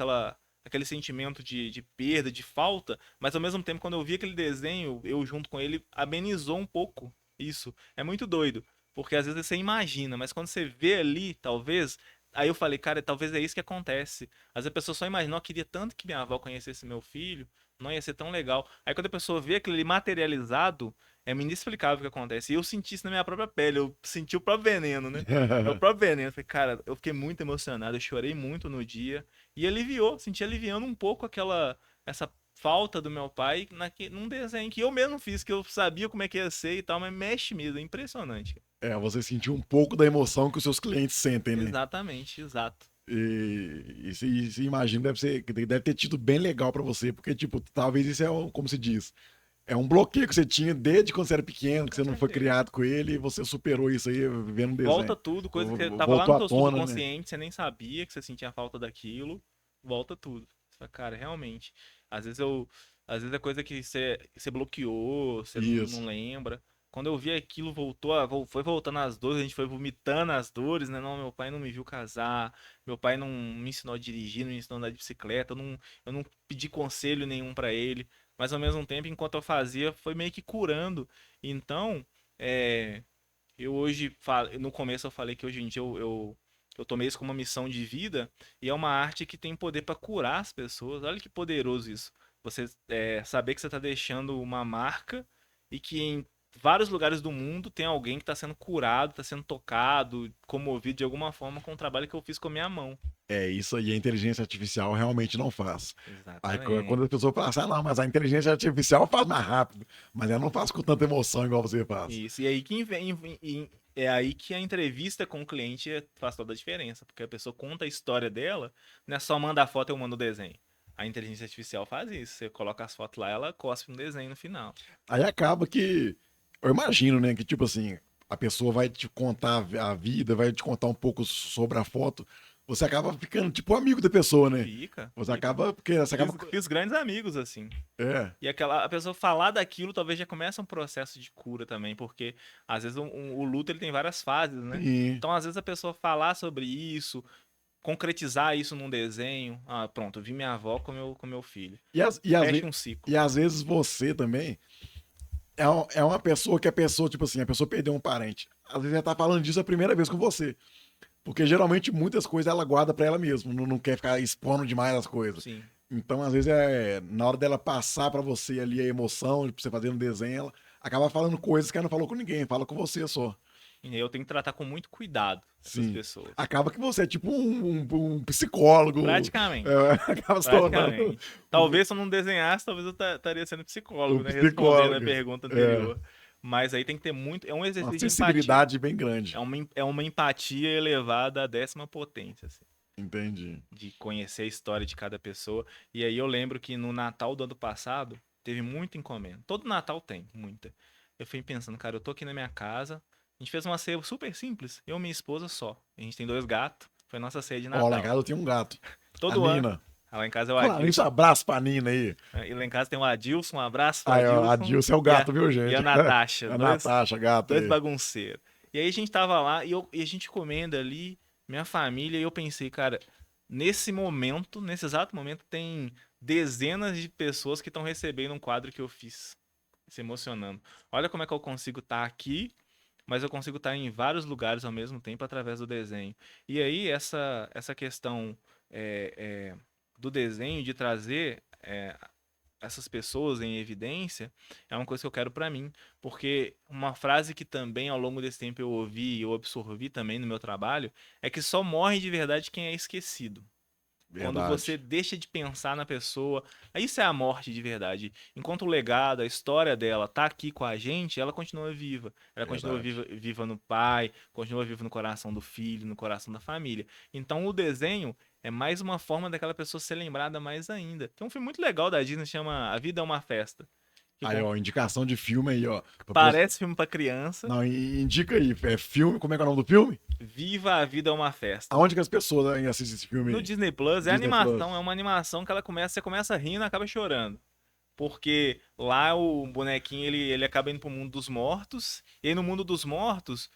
Speaker 2: aquele sentimento de perda, de falta, mas ao mesmo tempo, quando eu vi aquele desenho, eu junto com ele, amenizou um pouco isso. É muito doido. Porque às vezes você imagina, mas quando você vê ali, talvez. Aí eu falei, cara, talvez é isso que acontece. Às vezes a pessoa só imagina, eu queria tanto que minha avó conhecesse meu filho, não ia ser tão legal. Aí quando a pessoa vê aquilo ali materializado, é inexplicável o que acontece. E eu senti isso na minha própria pele, eu senti o próprio veneno, né? Meu próprio veneno. Eu falei, cara, eu fiquei muito emocionado, eu chorei muito no dia. E aliviou, senti aliviando um pouco essa falta do meu pai num desenho que eu mesmo fiz, que eu sabia como é que ia ser e tal, mas mexe mesmo, é impressionante.
Speaker 1: Você sentiu um pouco da emoção que os seus clientes sentem, né?
Speaker 2: Exatamente, exato.
Speaker 1: E se imagina, deve ter tido bem legal pra você, porque, tipo, talvez isso como se diz, é um bloqueio que você tinha desde quando você era pequeno, que
Speaker 2: Com
Speaker 1: você não foi
Speaker 2: certeza.
Speaker 1: criado com ele, e você superou isso aí vendo um
Speaker 2: Volta
Speaker 1: desenho.
Speaker 2: tudo, coisa que tava lá
Speaker 1: Voltou
Speaker 2: no
Speaker 1: à
Speaker 2: seu
Speaker 1: tona, né?
Speaker 2: subconsciente, você nem sabia que você sentia falta daquilo. Volta tudo. Você fala, cara, realmente. Às vezes eu. Às vezes é coisa que você bloqueou, você não
Speaker 1: Isso.
Speaker 2: lembra. Quando eu vi aquilo, voltou, foi voltando as dores, a gente foi vomitando as dores, né? Não, meu pai não me viu casar, meu pai não me ensinou a dirigir, não me ensinou a andar de bicicleta, eu não pedi conselho nenhum pra ele. Mas ao mesmo tempo, enquanto eu fazia, foi meio que curando. Então, é, eu hoje, no começo eu falei que hoje em dia eu tomei isso como uma missão de vida e é uma arte que tem poder para curar as pessoas. Olha que poderoso isso. Você saber que você está deixando uma marca e que em vários lugares do mundo tem alguém que está sendo curado, está sendo tocado, comovido de alguma forma com o trabalho que eu fiz com a minha mão.
Speaker 1: É, isso aí a inteligência artificial realmente não faz. Aí quando
Speaker 2: Exatamente.
Speaker 1: a pessoa fala assim, não, mas a inteligência artificial faz mais rápido, mas ela não faz com tanta emoção igual você faz.
Speaker 2: Isso. E aí é aí que a entrevista com o cliente faz toda a diferença, porque a pessoa conta a história dela, não é só manda a foto e eu mando o desenho. A inteligência artificial faz isso. Você coloca as fotos lá, ela cospe um desenho no final.
Speaker 1: Aí acaba que, eu imagino, né, que tipo assim, a pessoa vai te contar a vida, vai te contar um pouco sobre a foto, você acaba ficando tipo amigo da pessoa, né?
Speaker 2: Fica,
Speaker 1: Você
Speaker 2: fica.
Speaker 1: acaba, porque você
Speaker 2: Fiz,
Speaker 1: acaba,
Speaker 2: fiz grandes amigos assim.
Speaker 1: é,
Speaker 2: E a pessoa falar daquilo talvez já começa um processo de cura também, porque às vezes o luto ele tem várias fases, né?
Speaker 1: sim.
Speaker 2: Então às vezes a pessoa falar sobre isso, concretizar isso num desenho, ah, pronto, eu vi minha avó com meu filho.
Speaker 1: E, e, às,
Speaker 2: Fecha um ciclo.
Speaker 1: e às vezes você também é uma pessoa que a pessoa, tipo assim, a pessoa perdeu um parente. Às vezes ela tá falando disso a primeira vez com você. Porque geralmente muitas coisas ela guarda pra ela mesma, não quer ficar expondo demais as coisas.
Speaker 2: Sim.
Speaker 1: Então, às vezes, na hora dela passar pra você ali a emoção, pra você fazer um desenho, ela acaba falando coisas que ela não falou com ninguém, fala com você só.
Speaker 2: E eu tenho que tratar com muito cuidado essas
Speaker 1: Sim.
Speaker 2: pessoas.
Speaker 1: Acaba que você é tipo um psicólogo,
Speaker 2: Praticamente.
Speaker 1: acaba se tornando
Speaker 2: Praticamente. Talvez se eu não desenhasse, talvez eu estaria sendo
Speaker 1: um
Speaker 2: psicólogo, né? Respondendo a
Speaker 1: psicólogo.
Speaker 2: pergunta
Speaker 1: É,
Speaker 2: anterior. Mas aí tem que ter muito. É um
Speaker 1: uma
Speaker 2: exercício de empatia.
Speaker 1: sensibilidade bem
Speaker 2: É
Speaker 1: grande.
Speaker 2: uma, é uma empatia elevada à 10ª potência, assim,
Speaker 1: Entendi.
Speaker 2: de conhecer a história de cada pessoa. E aí eu lembro que no Natal do ano passado, teve muita encomenda. Todo Natal tem, muita. Eu fui pensando, cara, eu tô aqui na minha casa. A gente fez uma ceia super simples. Eu e minha esposa só. A gente tem 2 gatos. Foi nossa ceia de
Speaker 1: Ó, lá em
Speaker 2: Natal.
Speaker 1: casa eu tenho um gato. A
Speaker 2: Todo ano.
Speaker 1: Nina.
Speaker 2: Lá em casa é o
Speaker 1: Falar nisso,
Speaker 2: Adilson.
Speaker 1: abraço pra Nina aí.
Speaker 2: E lá em casa tem o Adilson. Um abraço pro
Speaker 1: Aí, ó, a
Speaker 2: Adilson.
Speaker 1: Dilce é o
Speaker 2: E a,
Speaker 1: gato, viu,
Speaker 2: e a
Speaker 1: gente?
Speaker 2: Natasha.
Speaker 1: A
Speaker 2: Dois,
Speaker 1: Natasha, gata
Speaker 2: dois
Speaker 1: aí.
Speaker 2: bagunceiros. E aí a gente tava lá e a gente comendo ali, minha família, e eu pensei, cara, nesse momento, nesse exato momento, tem dezenas de pessoas que estão recebendo um quadro que eu fiz. Se emocionando. Olha como é que eu consigo estar aqui, mas eu consigo estar em vários lugares ao mesmo tempo através do desenho. E aí, essa questão do desenho, de trazer essas pessoas em evidência, é uma coisa que eu quero pra mim, porque uma frase que também ao longo desse tempo eu ouvi e eu absorvi também no meu trabalho é que só morre de verdade quem é esquecido. Quando você
Speaker 1: Verdade.
Speaker 2: deixa de pensar na pessoa, isso é a morte de verdade. Enquanto o legado, a história dela tá aqui com a gente, ela continua viva. Ela continua
Speaker 1: Verdade.
Speaker 2: viva, viva no pai, continua viva no coração do filho, no coração da família. Então o desenho é mais uma forma daquela pessoa ser lembrada mais ainda. Tem um filme muito legal da Disney que chama A Vida é uma Festa. Que
Speaker 1: Aí, ó, indicação de filme aí, ó.
Speaker 2: parece filme pra criança.
Speaker 1: Não, indica aí. É filme, como é que é o nome do filme?
Speaker 2: Viva a Vida é uma Festa.
Speaker 1: Aonde que as pessoas aí assistem esse filme
Speaker 2: No
Speaker 1: aí?
Speaker 2: Disney Plus é
Speaker 1: Disney
Speaker 2: animação,
Speaker 1: Plus.
Speaker 2: é uma animação que você começa rindo e acaba chorando. Porque lá o bonequinho ele acaba indo pro mundo dos mortos, e aí no mundo dos mortos,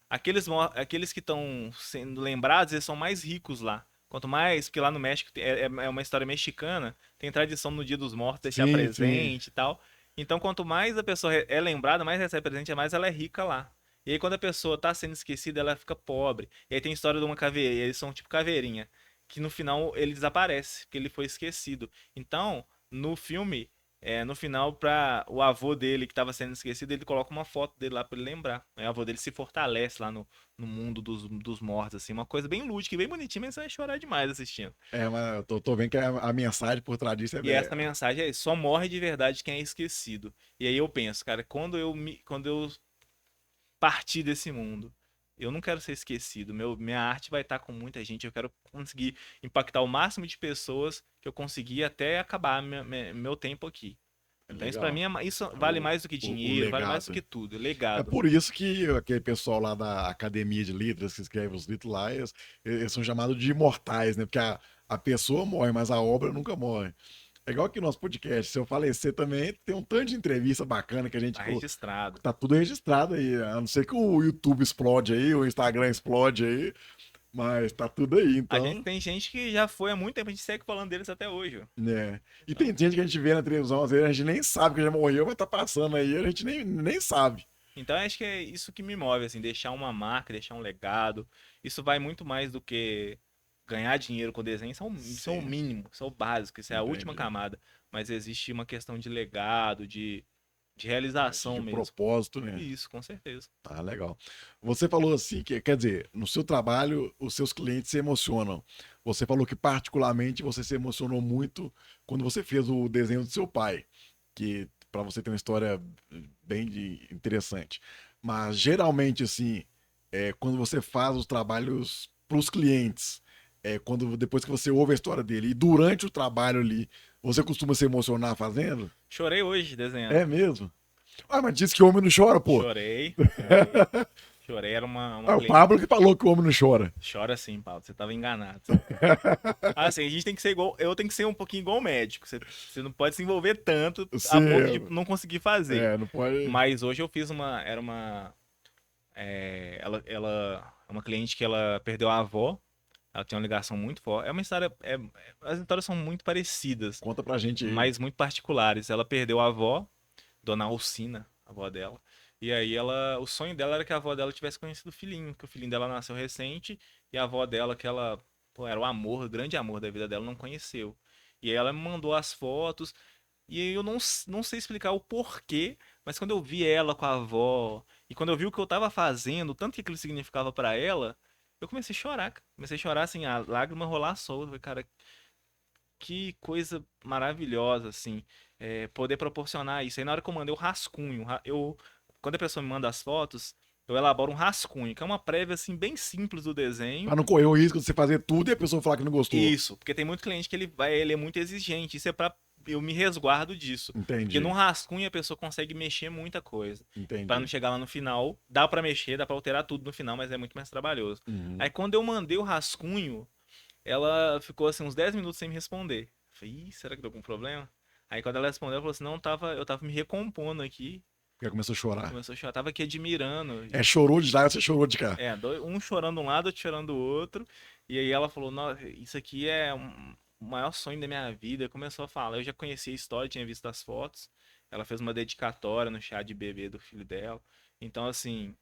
Speaker 2: aqueles que estão sendo lembrados, eles são mais ricos lá. Quanto mais, porque lá no México é uma história mexicana, tem tradição no Dia dos Mortos deixar
Speaker 1: Sim, sim.
Speaker 2: presente e tal. Então, quanto mais a pessoa é lembrada, mais recebe presente, mais ela é rica lá. E aí, quando a pessoa tá sendo esquecida, ela fica pobre. E aí tem a história de uma caveira, eles são tipo caveirinha, que no final ele desaparece, porque ele foi esquecido. Então, no filme, no final, para o avô dele que estava sendo esquecido, ele coloca uma foto dele lá para ele lembrar. Aí o avô dele se fortalece lá no mundo dos mortos, assim, uma coisa bem lúdica e bem bonitinha, mas você vai chorar demais assistindo.
Speaker 1: É, mas eu tô vendo que a mensagem por trás disso
Speaker 2: E essa mensagem é: só morre de verdade quem é esquecido. E aí eu penso, cara, quando eu partir desse mundo, Eu não quero ser esquecido. Minha arte vai estar com muita gente. Eu quero conseguir impactar o máximo de pessoas que eu conseguir até acabar meu tempo aqui. Então isso pra
Speaker 1: Legal.
Speaker 2: mim isso vale
Speaker 1: O,
Speaker 2: mais do que
Speaker 1: o
Speaker 2: dinheiro, vale mais do
Speaker 1: legado.
Speaker 2: que tudo.
Speaker 1: É
Speaker 2: Legado.
Speaker 1: por isso que aquele pessoal lá da Academia de Letras, que escreve os livros lá, eles são chamados de imortais, né? Porque a pessoa morre, mas a obra nunca morre. É igual que o nosso podcast. Se eu falecer também, tem um tanto de entrevista bacana que a gente.
Speaker 2: Tá registrado.
Speaker 1: Tá tudo registrado aí. A não ser que o YouTube explode aí, o Instagram explode aí, mas tá tudo aí,
Speaker 2: A gente
Speaker 1: então.
Speaker 2: tem gente que já foi há muito tempo, a gente segue falando deles até hoje. Ó.
Speaker 1: Né? E tem
Speaker 2: Então,
Speaker 1: gente que a gente vê na televisão, às vezes a gente nem sabe que já morreu, mas tá passando aí, a gente nem sabe.
Speaker 2: então acho que é isso que me move, assim, deixar uma marca, deixar um legado. Isso vai muito mais do que ganhar dinheiro com desenho, isso é o
Speaker 1: Sim,
Speaker 2: mínimo, isso é o básico, isso é a última
Speaker 1: entendi.
Speaker 2: camada. Mas existe uma questão de legado, de realização
Speaker 1: De
Speaker 2: mesmo.
Speaker 1: propósito, né?
Speaker 2: Isso, com certeza.
Speaker 1: Tá legal. Você falou assim que, quer dizer, no seu trabalho, os seus clientes se emocionam. Você falou que particularmente você se emocionou muito quando você fez o desenho do seu pai, que para você tem uma história bem interessante. Mas geralmente assim, quando você faz os trabalhos para os clientes, quando depois que você ouve a história dele e durante o trabalho ali, você costuma se emocionar fazendo?
Speaker 2: Chorei hoje desenhando.
Speaker 1: É mesmo? Ah, mas diz que homem não chora, pô.
Speaker 2: Chorei, chorei. Chorei, era uma
Speaker 1: Ah, o
Speaker 2: cliente.
Speaker 1: Pablo que falou que o homem não chora.
Speaker 2: Chora sim, Paulo, você tava enganado. Assim, a gente tem que ser igual. Eu tenho que ser um pouquinho igual o médico. Você não pode se envolver tanto a ponto de
Speaker 1: Você,
Speaker 2: não conseguir fazer.
Speaker 1: não pode.
Speaker 2: Mas hoje eu fiz uma. Era uma. Ela é uma cliente que ela perdeu a avó. Ela tem uma ligação muito forte. É uma história. As histórias são muito parecidas,
Speaker 1: Conta pra gente aí.
Speaker 2: mas muito particulares. Ela perdeu a avó, Dona Alcina, a avó dela. E aí o sonho dela era que a avó dela tivesse conhecido o filhinho, que o filhinho dela nasceu recente e a avó dela, que ela, pô, era o amor, o grande amor da vida dela, não conheceu. E aí ela me mandou as fotos e aí eu não sei explicar o porquê, mas quando eu vi ela com a avó e quando eu vi o que eu tava fazendo, o tanto que aquilo significava pra ela, eu comecei a chorar, cara. Comecei a chorar assim, a lágrima rolar solta. Falei, cara, que coisa maravilhosa, assim, poder proporcionar isso. Aí na hora que eu mandei o rascunho, quando a pessoa me manda as fotos, eu elaboro um rascunho, que é uma prévia, assim, bem simples do desenho.
Speaker 1: Pra não correr o risco de você fazer tudo e a pessoa falar que não gostou.
Speaker 2: Isso, porque tem muito cliente que ele é muito exigente, isso é pra eu me resguardo disso. Porque num
Speaker 1: Entendi,
Speaker 2: rascunho a pessoa consegue mexer muita coisa. Pra não
Speaker 1: entendi.
Speaker 2: chegar lá no final, dá pra mexer, dá pra alterar tudo no final, mas é muito mais trabalhoso.
Speaker 1: Uhum.
Speaker 2: Aí quando eu mandei o rascunho, ela ficou assim uns 10 minutos sem me responder. Eu falei, ih, será que deu algum problema? Aí quando ela respondeu, ela falou assim, não, eu tava me recompondo aqui.
Speaker 1: Porque começou a chorar.
Speaker 2: Começou a chorar, tava aqui admirando.
Speaker 1: Chorou de lá, você chorou de cá.
Speaker 2: Um chorando um lado, outro chorando o outro. E aí ela falou, não, isso aqui é o maior sonho da minha vida. Começou a falar, eu já conhecia a história, tinha visto as fotos. Ela fez uma dedicatória no chá de bebê do filho dela. Então, assim,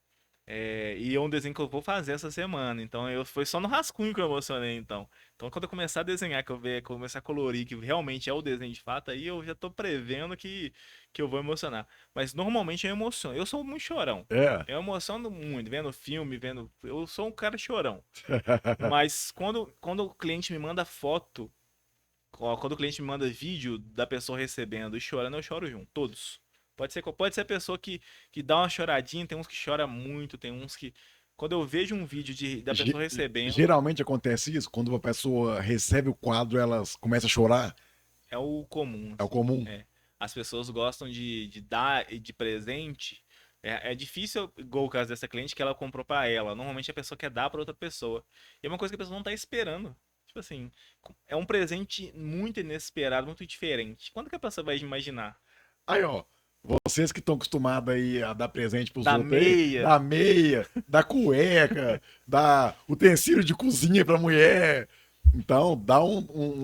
Speaker 2: e é um desenho que eu vou fazer essa semana. Então, foi só no rascunho que eu emocionei, então. Então, quando eu começar a desenhar, que eu ver, começar a colorir, que realmente é o desenho de fato, aí eu já tô prevendo que eu vou emocionar. Mas normalmente eu emociono. Eu sou muito chorão.
Speaker 1: É.
Speaker 2: Eu emociono muito, vendo filme, vendo. Eu sou um cara chorão. Mas quando o cliente me manda foto, quando o cliente me manda vídeo da pessoa recebendo e chorando, eu choro junto. Todos. Pode ser a pessoa que dá uma choradinha, tem uns que chora muito, tem uns que. Quando eu vejo um vídeo da
Speaker 1: Ge-
Speaker 2: pessoa recebendo,
Speaker 1: Geralmente acontece isso, quando uma pessoa recebe o quadro, elas começam a chorar.
Speaker 2: é o comum,
Speaker 1: É o
Speaker 2: assim.
Speaker 1: comum.
Speaker 2: As pessoas gostam de dar de presente. É difícil, igual o caso dessa cliente, que ela comprou pra ela. Normalmente a pessoa quer dar pra outra pessoa. E é uma coisa que a pessoa não tá esperando. Tipo assim, é um presente muito inesperado, muito diferente. Quando que a pessoa vai imaginar?
Speaker 1: Aí, ó, vocês que estão acostumados aí a dar presente pros
Speaker 2: Da
Speaker 1: outros aí,
Speaker 2: meia.
Speaker 1: da meia, da cueca, da utensílio de cozinha pra mulher. Então, dá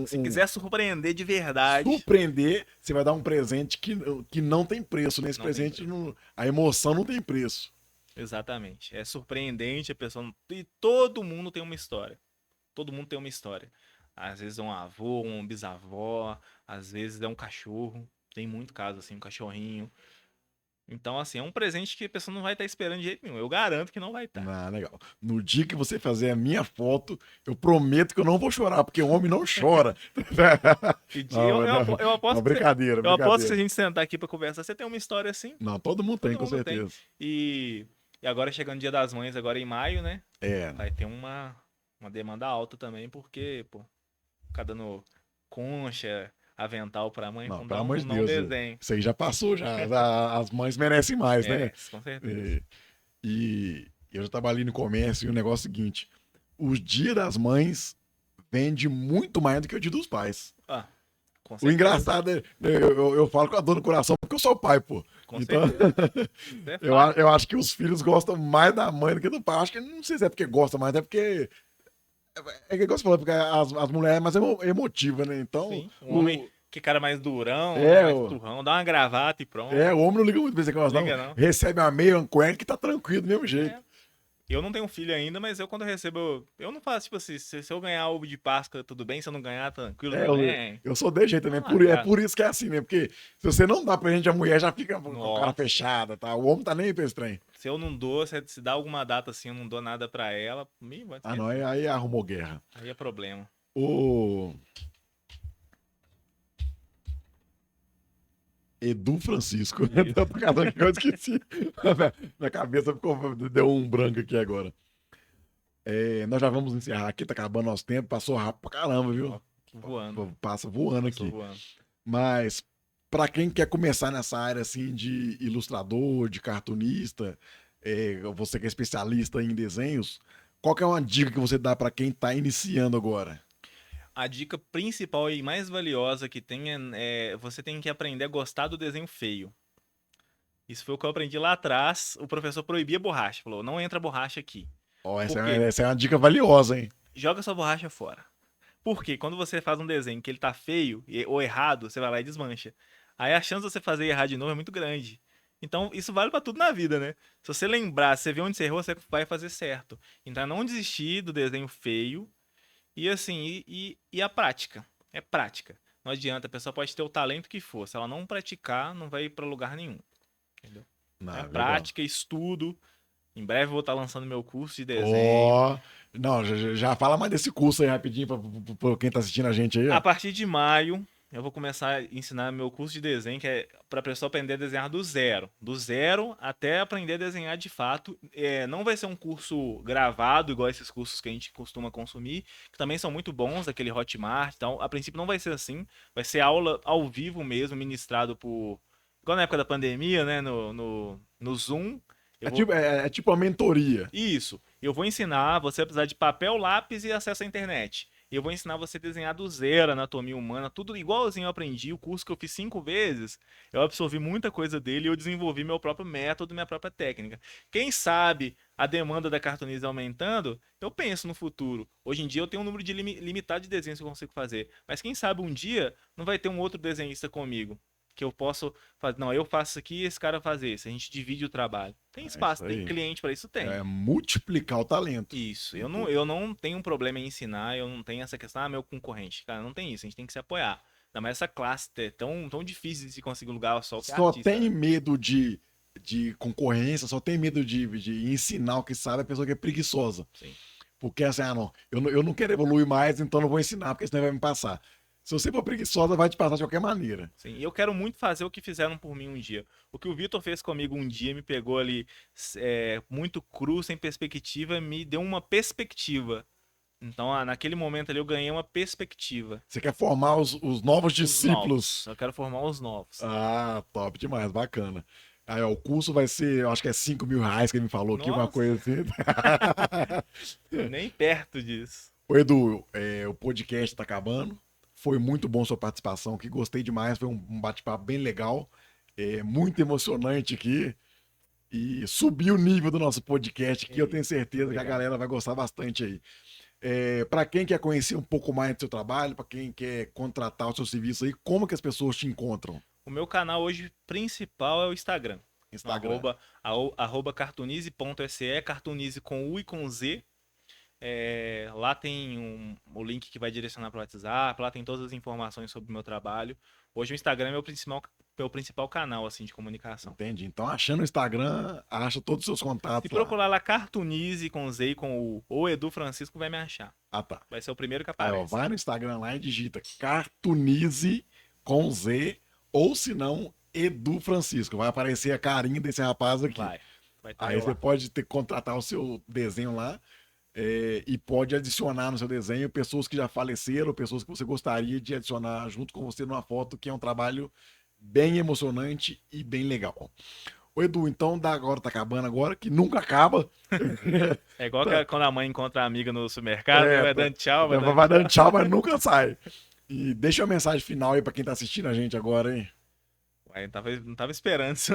Speaker 2: Se quiser surpreender de verdade,
Speaker 1: surpreender, você vai dar um presente que não tem preço, né? Esse
Speaker 2: não tem
Speaker 1: presente,
Speaker 2: preço.
Speaker 1: a emoção não tem preço.
Speaker 2: Exatamente. É surpreendente, a pessoa. E todo mundo tem uma história. Todo mundo tem uma história. Às vezes é um avô, um bisavó, às vezes é um cachorro. Tem muito caso assim, um cachorrinho. Então, assim, é um presente que a pessoa não vai estar esperando de jeito nenhum. Eu garanto que não vai estar.
Speaker 1: Ah, legal. No dia que você fazer a minha foto, eu prometo que eu não vou chorar, porque o homem não chora. Não, não,
Speaker 2: Eu
Speaker 1: não,
Speaker 2: aposto que se a
Speaker 1: brincadeira.
Speaker 2: gente sentar aqui pra conversar, você tem uma história assim.
Speaker 1: Não, todo mundo tem,
Speaker 2: Todo
Speaker 1: com
Speaker 2: mundo tem.
Speaker 1: certeza.
Speaker 2: E E agora chegando o Dia das Mães, agora em maio, né?
Speaker 1: É,
Speaker 2: Vai ter uma demanda alta também, porque, pô, ficar dando concha, avental pra mãe,
Speaker 1: não,
Speaker 2: então
Speaker 1: pelo amor de
Speaker 2: dá um
Speaker 1: Deus,
Speaker 2: desenho.
Speaker 1: isso aí já passou já. As mães merecem mais, né?
Speaker 2: Merece, com certeza.
Speaker 1: É, e eu já trabalhei no comércio e o negócio é o seguinte: o Dia das Mães vende muito mais do que o Dia dos Pais.
Speaker 2: Ah, com
Speaker 1: O
Speaker 2: certeza.
Speaker 1: engraçado é, eu falo com a dor no coração porque eu sou pai, pô.
Speaker 2: Com
Speaker 1: Então,
Speaker 2: certeza. Isso é fato.
Speaker 1: eu acho que os filhos gostam mais da mãe do que do pai. Acho que não sei se é porque gosta mais, é porque. É que você falou, porque as mulheres é mais emotiva, né? Então,
Speaker 2: Sim. Um homem, que cara mais durão, né?
Speaker 1: é,
Speaker 2: Mais turrão, dá uma gravata e pronto.
Speaker 1: o homem não liga muito pra esse negócio, não.
Speaker 2: Liga não.
Speaker 1: Recebe uma meia, uma cueca que tá tranquilo do mesmo jeito.
Speaker 2: É. Eu não tenho filho ainda, mas eu quando recebo, eu não faço, tipo assim, se eu ganhar ovo de Páscoa, tudo bem, se eu não ganhar, tranquilo
Speaker 1: É,
Speaker 2: também.
Speaker 1: eu sou desse jeito também.
Speaker 2: Não largar.
Speaker 1: É por isso que é assim, né? Porque se você não dá pra gente, a mulher já fica com a cara
Speaker 2: Nossa.
Speaker 1: fechada, tá? O homem tá nem aí pra esse trem.
Speaker 2: Se eu não dou, se dá alguma data assim, eu não dou nada pra ela, vai
Speaker 1: Ah, não,
Speaker 2: esquecer.
Speaker 1: aí arrumou guerra.
Speaker 2: Aí é problema.
Speaker 1: O Edu Francisco.
Speaker 2: Isso.
Speaker 1: Eu tô casando aqui, eu esqueci. Minha cabeça deu um branco aqui agora. É, nós já vamos encerrar aqui, tá acabando nosso tempo. Passou rápido pra caramba, viu?
Speaker 2: Ó, voando.
Speaker 1: Passa voando
Speaker 2: Passou
Speaker 1: aqui.
Speaker 2: voando.
Speaker 1: Mas para quem quer começar nessa área assim de ilustrador, de cartunista, você que é especialista em desenhos, qual que é uma dica que você dá para quem tá iniciando agora?
Speaker 2: A dica principal e mais valiosa que tem é você tem que aprender a gostar do desenho feio. Isso foi o que eu aprendi lá atrás. O professor proibia borracha. Falou, não entra borracha aqui.
Speaker 1: Ó,
Speaker 2: Por quê?
Speaker 1: essa é uma dica valiosa, hein?
Speaker 2: Joga sua borracha fora. Porque quando você faz um desenho que ele tá feio ou errado, você vai lá e desmancha. Aí a chance de você fazer errar de novo é muito grande. Então, isso vale pra tudo na vida, né? Se você lembrar, se você vê onde você errou, você vai fazer certo. Então, é não desistir do desenho feio e assim, e a prática. É prática. Não adianta, a pessoa pode ter o talento que for. Se ela não praticar, não vai ir pra lugar nenhum. Entendeu?
Speaker 1: Não,
Speaker 2: É
Speaker 1: legal.
Speaker 2: prática, estudo. Em breve eu vou estar lançando meu curso de desenho.
Speaker 1: Ó, não, já fala mais desse curso aí rapidinho pra quem tá assistindo a gente aí,
Speaker 2: A
Speaker 1: ó.
Speaker 2: partir de maio, eu vou começar a ensinar meu curso de desenho, que é para a pessoa aprender a desenhar do zero. Do zero até aprender a desenhar de fato. Não vai ser um curso gravado, igual esses cursos que a gente costuma consumir, que também são muito bons, aquele Hotmart. Então, a princípio não vai ser assim. Vai ser aula ao vivo mesmo, ministrado por. Igual na época da pandemia, né? No Zoom. Eu vou.
Speaker 1: É tipo uma mentoria.
Speaker 2: Isso. Eu vou ensinar você a precisar de papel, lápis e acesso à internet. Eu vou ensinar você a desenhar do zero, anatomia humana, tudo igualzinho eu aprendi. O curso que eu fiz 5 vezes, eu absorvi muita coisa dele e eu desenvolvi meu próprio método, minha própria técnica. Quem sabe a demanda da cartoniza aumentando, eu penso no futuro. Hoje em dia eu tenho um número de limitado de desenhos que eu consigo fazer. Mas quem sabe um dia não vai ter um outro desenhista comigo. Que eu posso fazer. Não, eu faço isso aqui e esse cara faz isso. A gente divide o trabalho. Tem
Speaker 1: É isso
Speaker 2: espaço, tem
Speaker 1: aí.
Speaker 2: cliente para isso? Tem.
Speaker 1: É multiplicar o talento.
Speaker 2: Isso. Eu não tenho um problema em ensinar, eu não tenho essa questão, meu concorrente. Cara, não tem isso, a gente tem que se apoiar. Ainda mais essa classe é tão difícil de se conseguir um lugar só que é
Speaker 1: Só
Speaker 2: artista,
Speaker 1: tem
Speaker 2: né?
Speaker 1: medo de concorrência, só tem medo de ensinar o que sabe a pessoa que é preguiçosa.
Speaker 2: Sim.
Speaker 1: Porque assim, não, eu não quero evoluir mais, então não vou ensinar, porque senão vai me passar. Se você for preguiçosa, vai te passar de qualquer maneira.
Speaker 2: Sim. E eu quero muito fazer o que fizeram por mim um dia. O que o Vitor fez comigo um dia me pegou ali muito cru, sem perspectiva, me deu uma perspectiva. Então, naquele momento ali, eu ganhei uma perspectiva.
Speaker 1: Você quer formar os novos
Speaker 2: Os novos.
Speaker 1: discípulos.
Speaker 2: Eu quero formar os novos.
Speaker 1: Ah, top demais, bacana. Aí, ó, o curso vai ser, eu acho que é R$ 5.000 que ele me falou aqui, uma
Speaker 2: Nossa,
Speaker 1: coisa assim.
Speaker 2: nem perto disso.
Speaker 1: Ô, Edu, o podcast tá acabando. Foi muito bom sua participação aqui, gostei demais. Foi um bate-papo bem legal, muito emocionante aqui. E subiu o nível do nosso podcast aqui. Eu tenho certeza que a
Speaker 2: Obrigado.
Speaker 1: galera vai gostar bastante aí. Para quem quer conhecer um pouco mais do seu trabalho, para quem quer contratar o seu serviço aí, como que as pessoas te encontram?
Speaker 2: O meu canal hoje principal é o Instagram. No
Speaker 1: Instagram.
Speaker 2: arroba cartunize.se, cartunize com U e com Z. Lá tem o link que vai direcionar para o WhatsApp, lá tem todas as informações sobre o meu trabalho. Hoje o Instagram é meu principal canal assim, de comunicação.
Speaker 1: Entendi. Então, achando o Instagram, acha todos os seus
Speaker 2: Se
Speaker 1: contatos lá.
Speaker 2: procurar lá Cartunize com Z e com U ou Edu Francisco, vai me achar.
Speaker 1: Ah, tá.
Speaker 2: Vai ser o primeiro que
Speaker 1: Aí, ó,
Speaker 2: aparece.
Speaker 1: vai no Instagram lá e digita Cartunize com Z, ou se não, Edu Francisco. Vai aparecer a carinha desse rapaz aqui.
Speaker 2: Vai. Vai estar
Speaker 1: Aí
Speaker 2: eu
Speaker 1: você
Speaker 2: lá.
Speaker 1: pode contratar o seu desenho lá e pode adicionar no seu desenho pessoas que já faleceram, pessoas que você gostaria de adicionar junto com você numa foto, que é um trabalho bem emocionante e bem legal. Ô Edu, então agora tá acabando agora, que nunca acaba.
Speaker 2: É igual
Speaker 1: Tá,
Speaker 2: quando a mãe encontra a amiga no supermercado, né? Vai
Speaker 1: tá.
Speaker 2: dando tchau, vai dando
Speaker 1: Vai
Speaker 2: tchau.
Speaker 1: dando tchau, mas nunca sai. E deixa uma mensagem final aí pra quem tá assistindo a gente agora, hein?
Speaker 2: Ué, não tava esperando isso.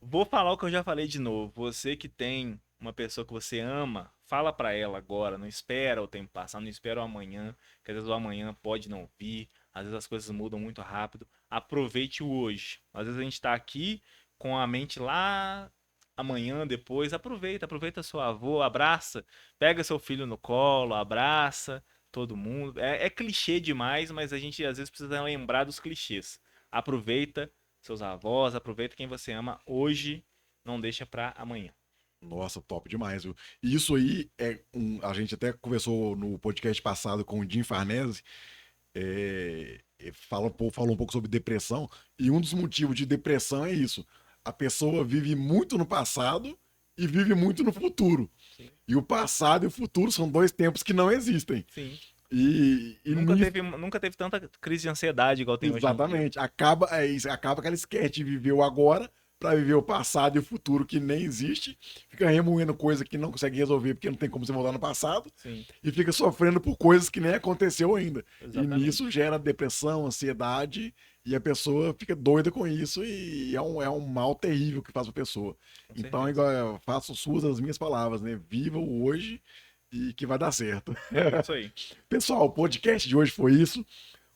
Speaker 2: Vou falar o que eu já falei de novo. Você que tem uma pessoa que você ama, fala pra ela agora. Não espera o tempo passar, não espera o amanhã, que às vezes o amanhã pode não vir, às vezes as coisas mudam muito rápido. Aproveite o hoje. Às vezes a gente tá aqui com a mente lá amanhã, depois. Aproveita seu avô, abraça, pega seu filho no colo, abraça todo mundo. É clichê demais, mas a gente às vezes precisa lembrar dos clichês. Aproveita seus avós, aproveita quem você ama hoje, não deixa pra amanhã.
Speaker 1: Nossa, top demais, viu? E isso aí a gente até conversou no podcast passado com o Jim Farnese, falou um pouco sobre depressão, e um dos motivos de depressão é isso. A pessoa vive muito no passado e vive muito no futuro.
Speaker 2: Sim.
Speaker 1: E o passado e o futuro são dois tempos que não existem.
Speaker 2: Sim.
Speaker 1: E nisso,
Speaker 2: Nunca teve tanta crise de ansiedade igual tem hoje em dia.
Speaker 1: exatamente, acaba que ela esquece de viver o agora para viver o passado e o futuro que nem existe, fica remoendo coisa que não consegue resolver porque não tem como você voltar no passado
Speaker 2: Sim,
Speaker 1: e fica sofrendo por coisas que nem aconteceu ainda. E nisso
Speaker 2: exatamente.
Speaker 1: gera depressão, ansiedade e a pessoa fica doida com isso e é um mal terrível que faz a pessoa.
Speaker 2: Com
Speaker 1: Então,
Speaker 2: certeza.
Speaker 1: igual eu faço suas as minhas palavras, né? Viva o hoje e que vai dar certo.
Speaker 2: É isso aí.
Speaker 1: Pessoal, o podcast de hoje foi isso.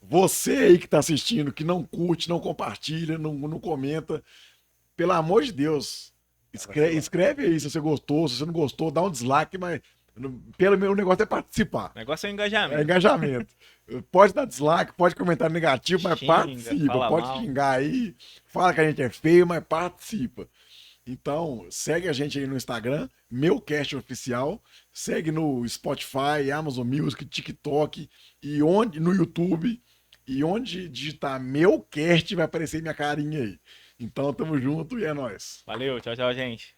Speaker 1: Você aí que está assistindo, que não curte, não compartilha, não comenta, pelo amor de Deus,
Speaker 2: Vai vacilar.
Speaker 1: escreve aí se você gostou, se você não gostou, dá um dislike, mas pelo meu negócio é participar,
Speaker 2: O negócio é o
Speaker 1: é
Speaker 2: engajamento.
Speaker 1: engajamento. Pode dar dislike, pode comentar negativo, mas
Speaker 2: Xinga,
Speaker 1: participa.
Speaker 2: fala
Speaker 1: Pode
Speaker 2: mal.
Speaker 1: xingar aí, fala que a gente é feio, mas participa. Então, segue a gente aí no Instagram, Meucast Oficial. Segue no Spotify, Amazon Music, TikTok e no YouTube. E onde digitar Meucast vai aparecer minha carinha aí. Então, tamo junto e é nóis.
Speaker 2: Valeu, tchau, tchau, gente.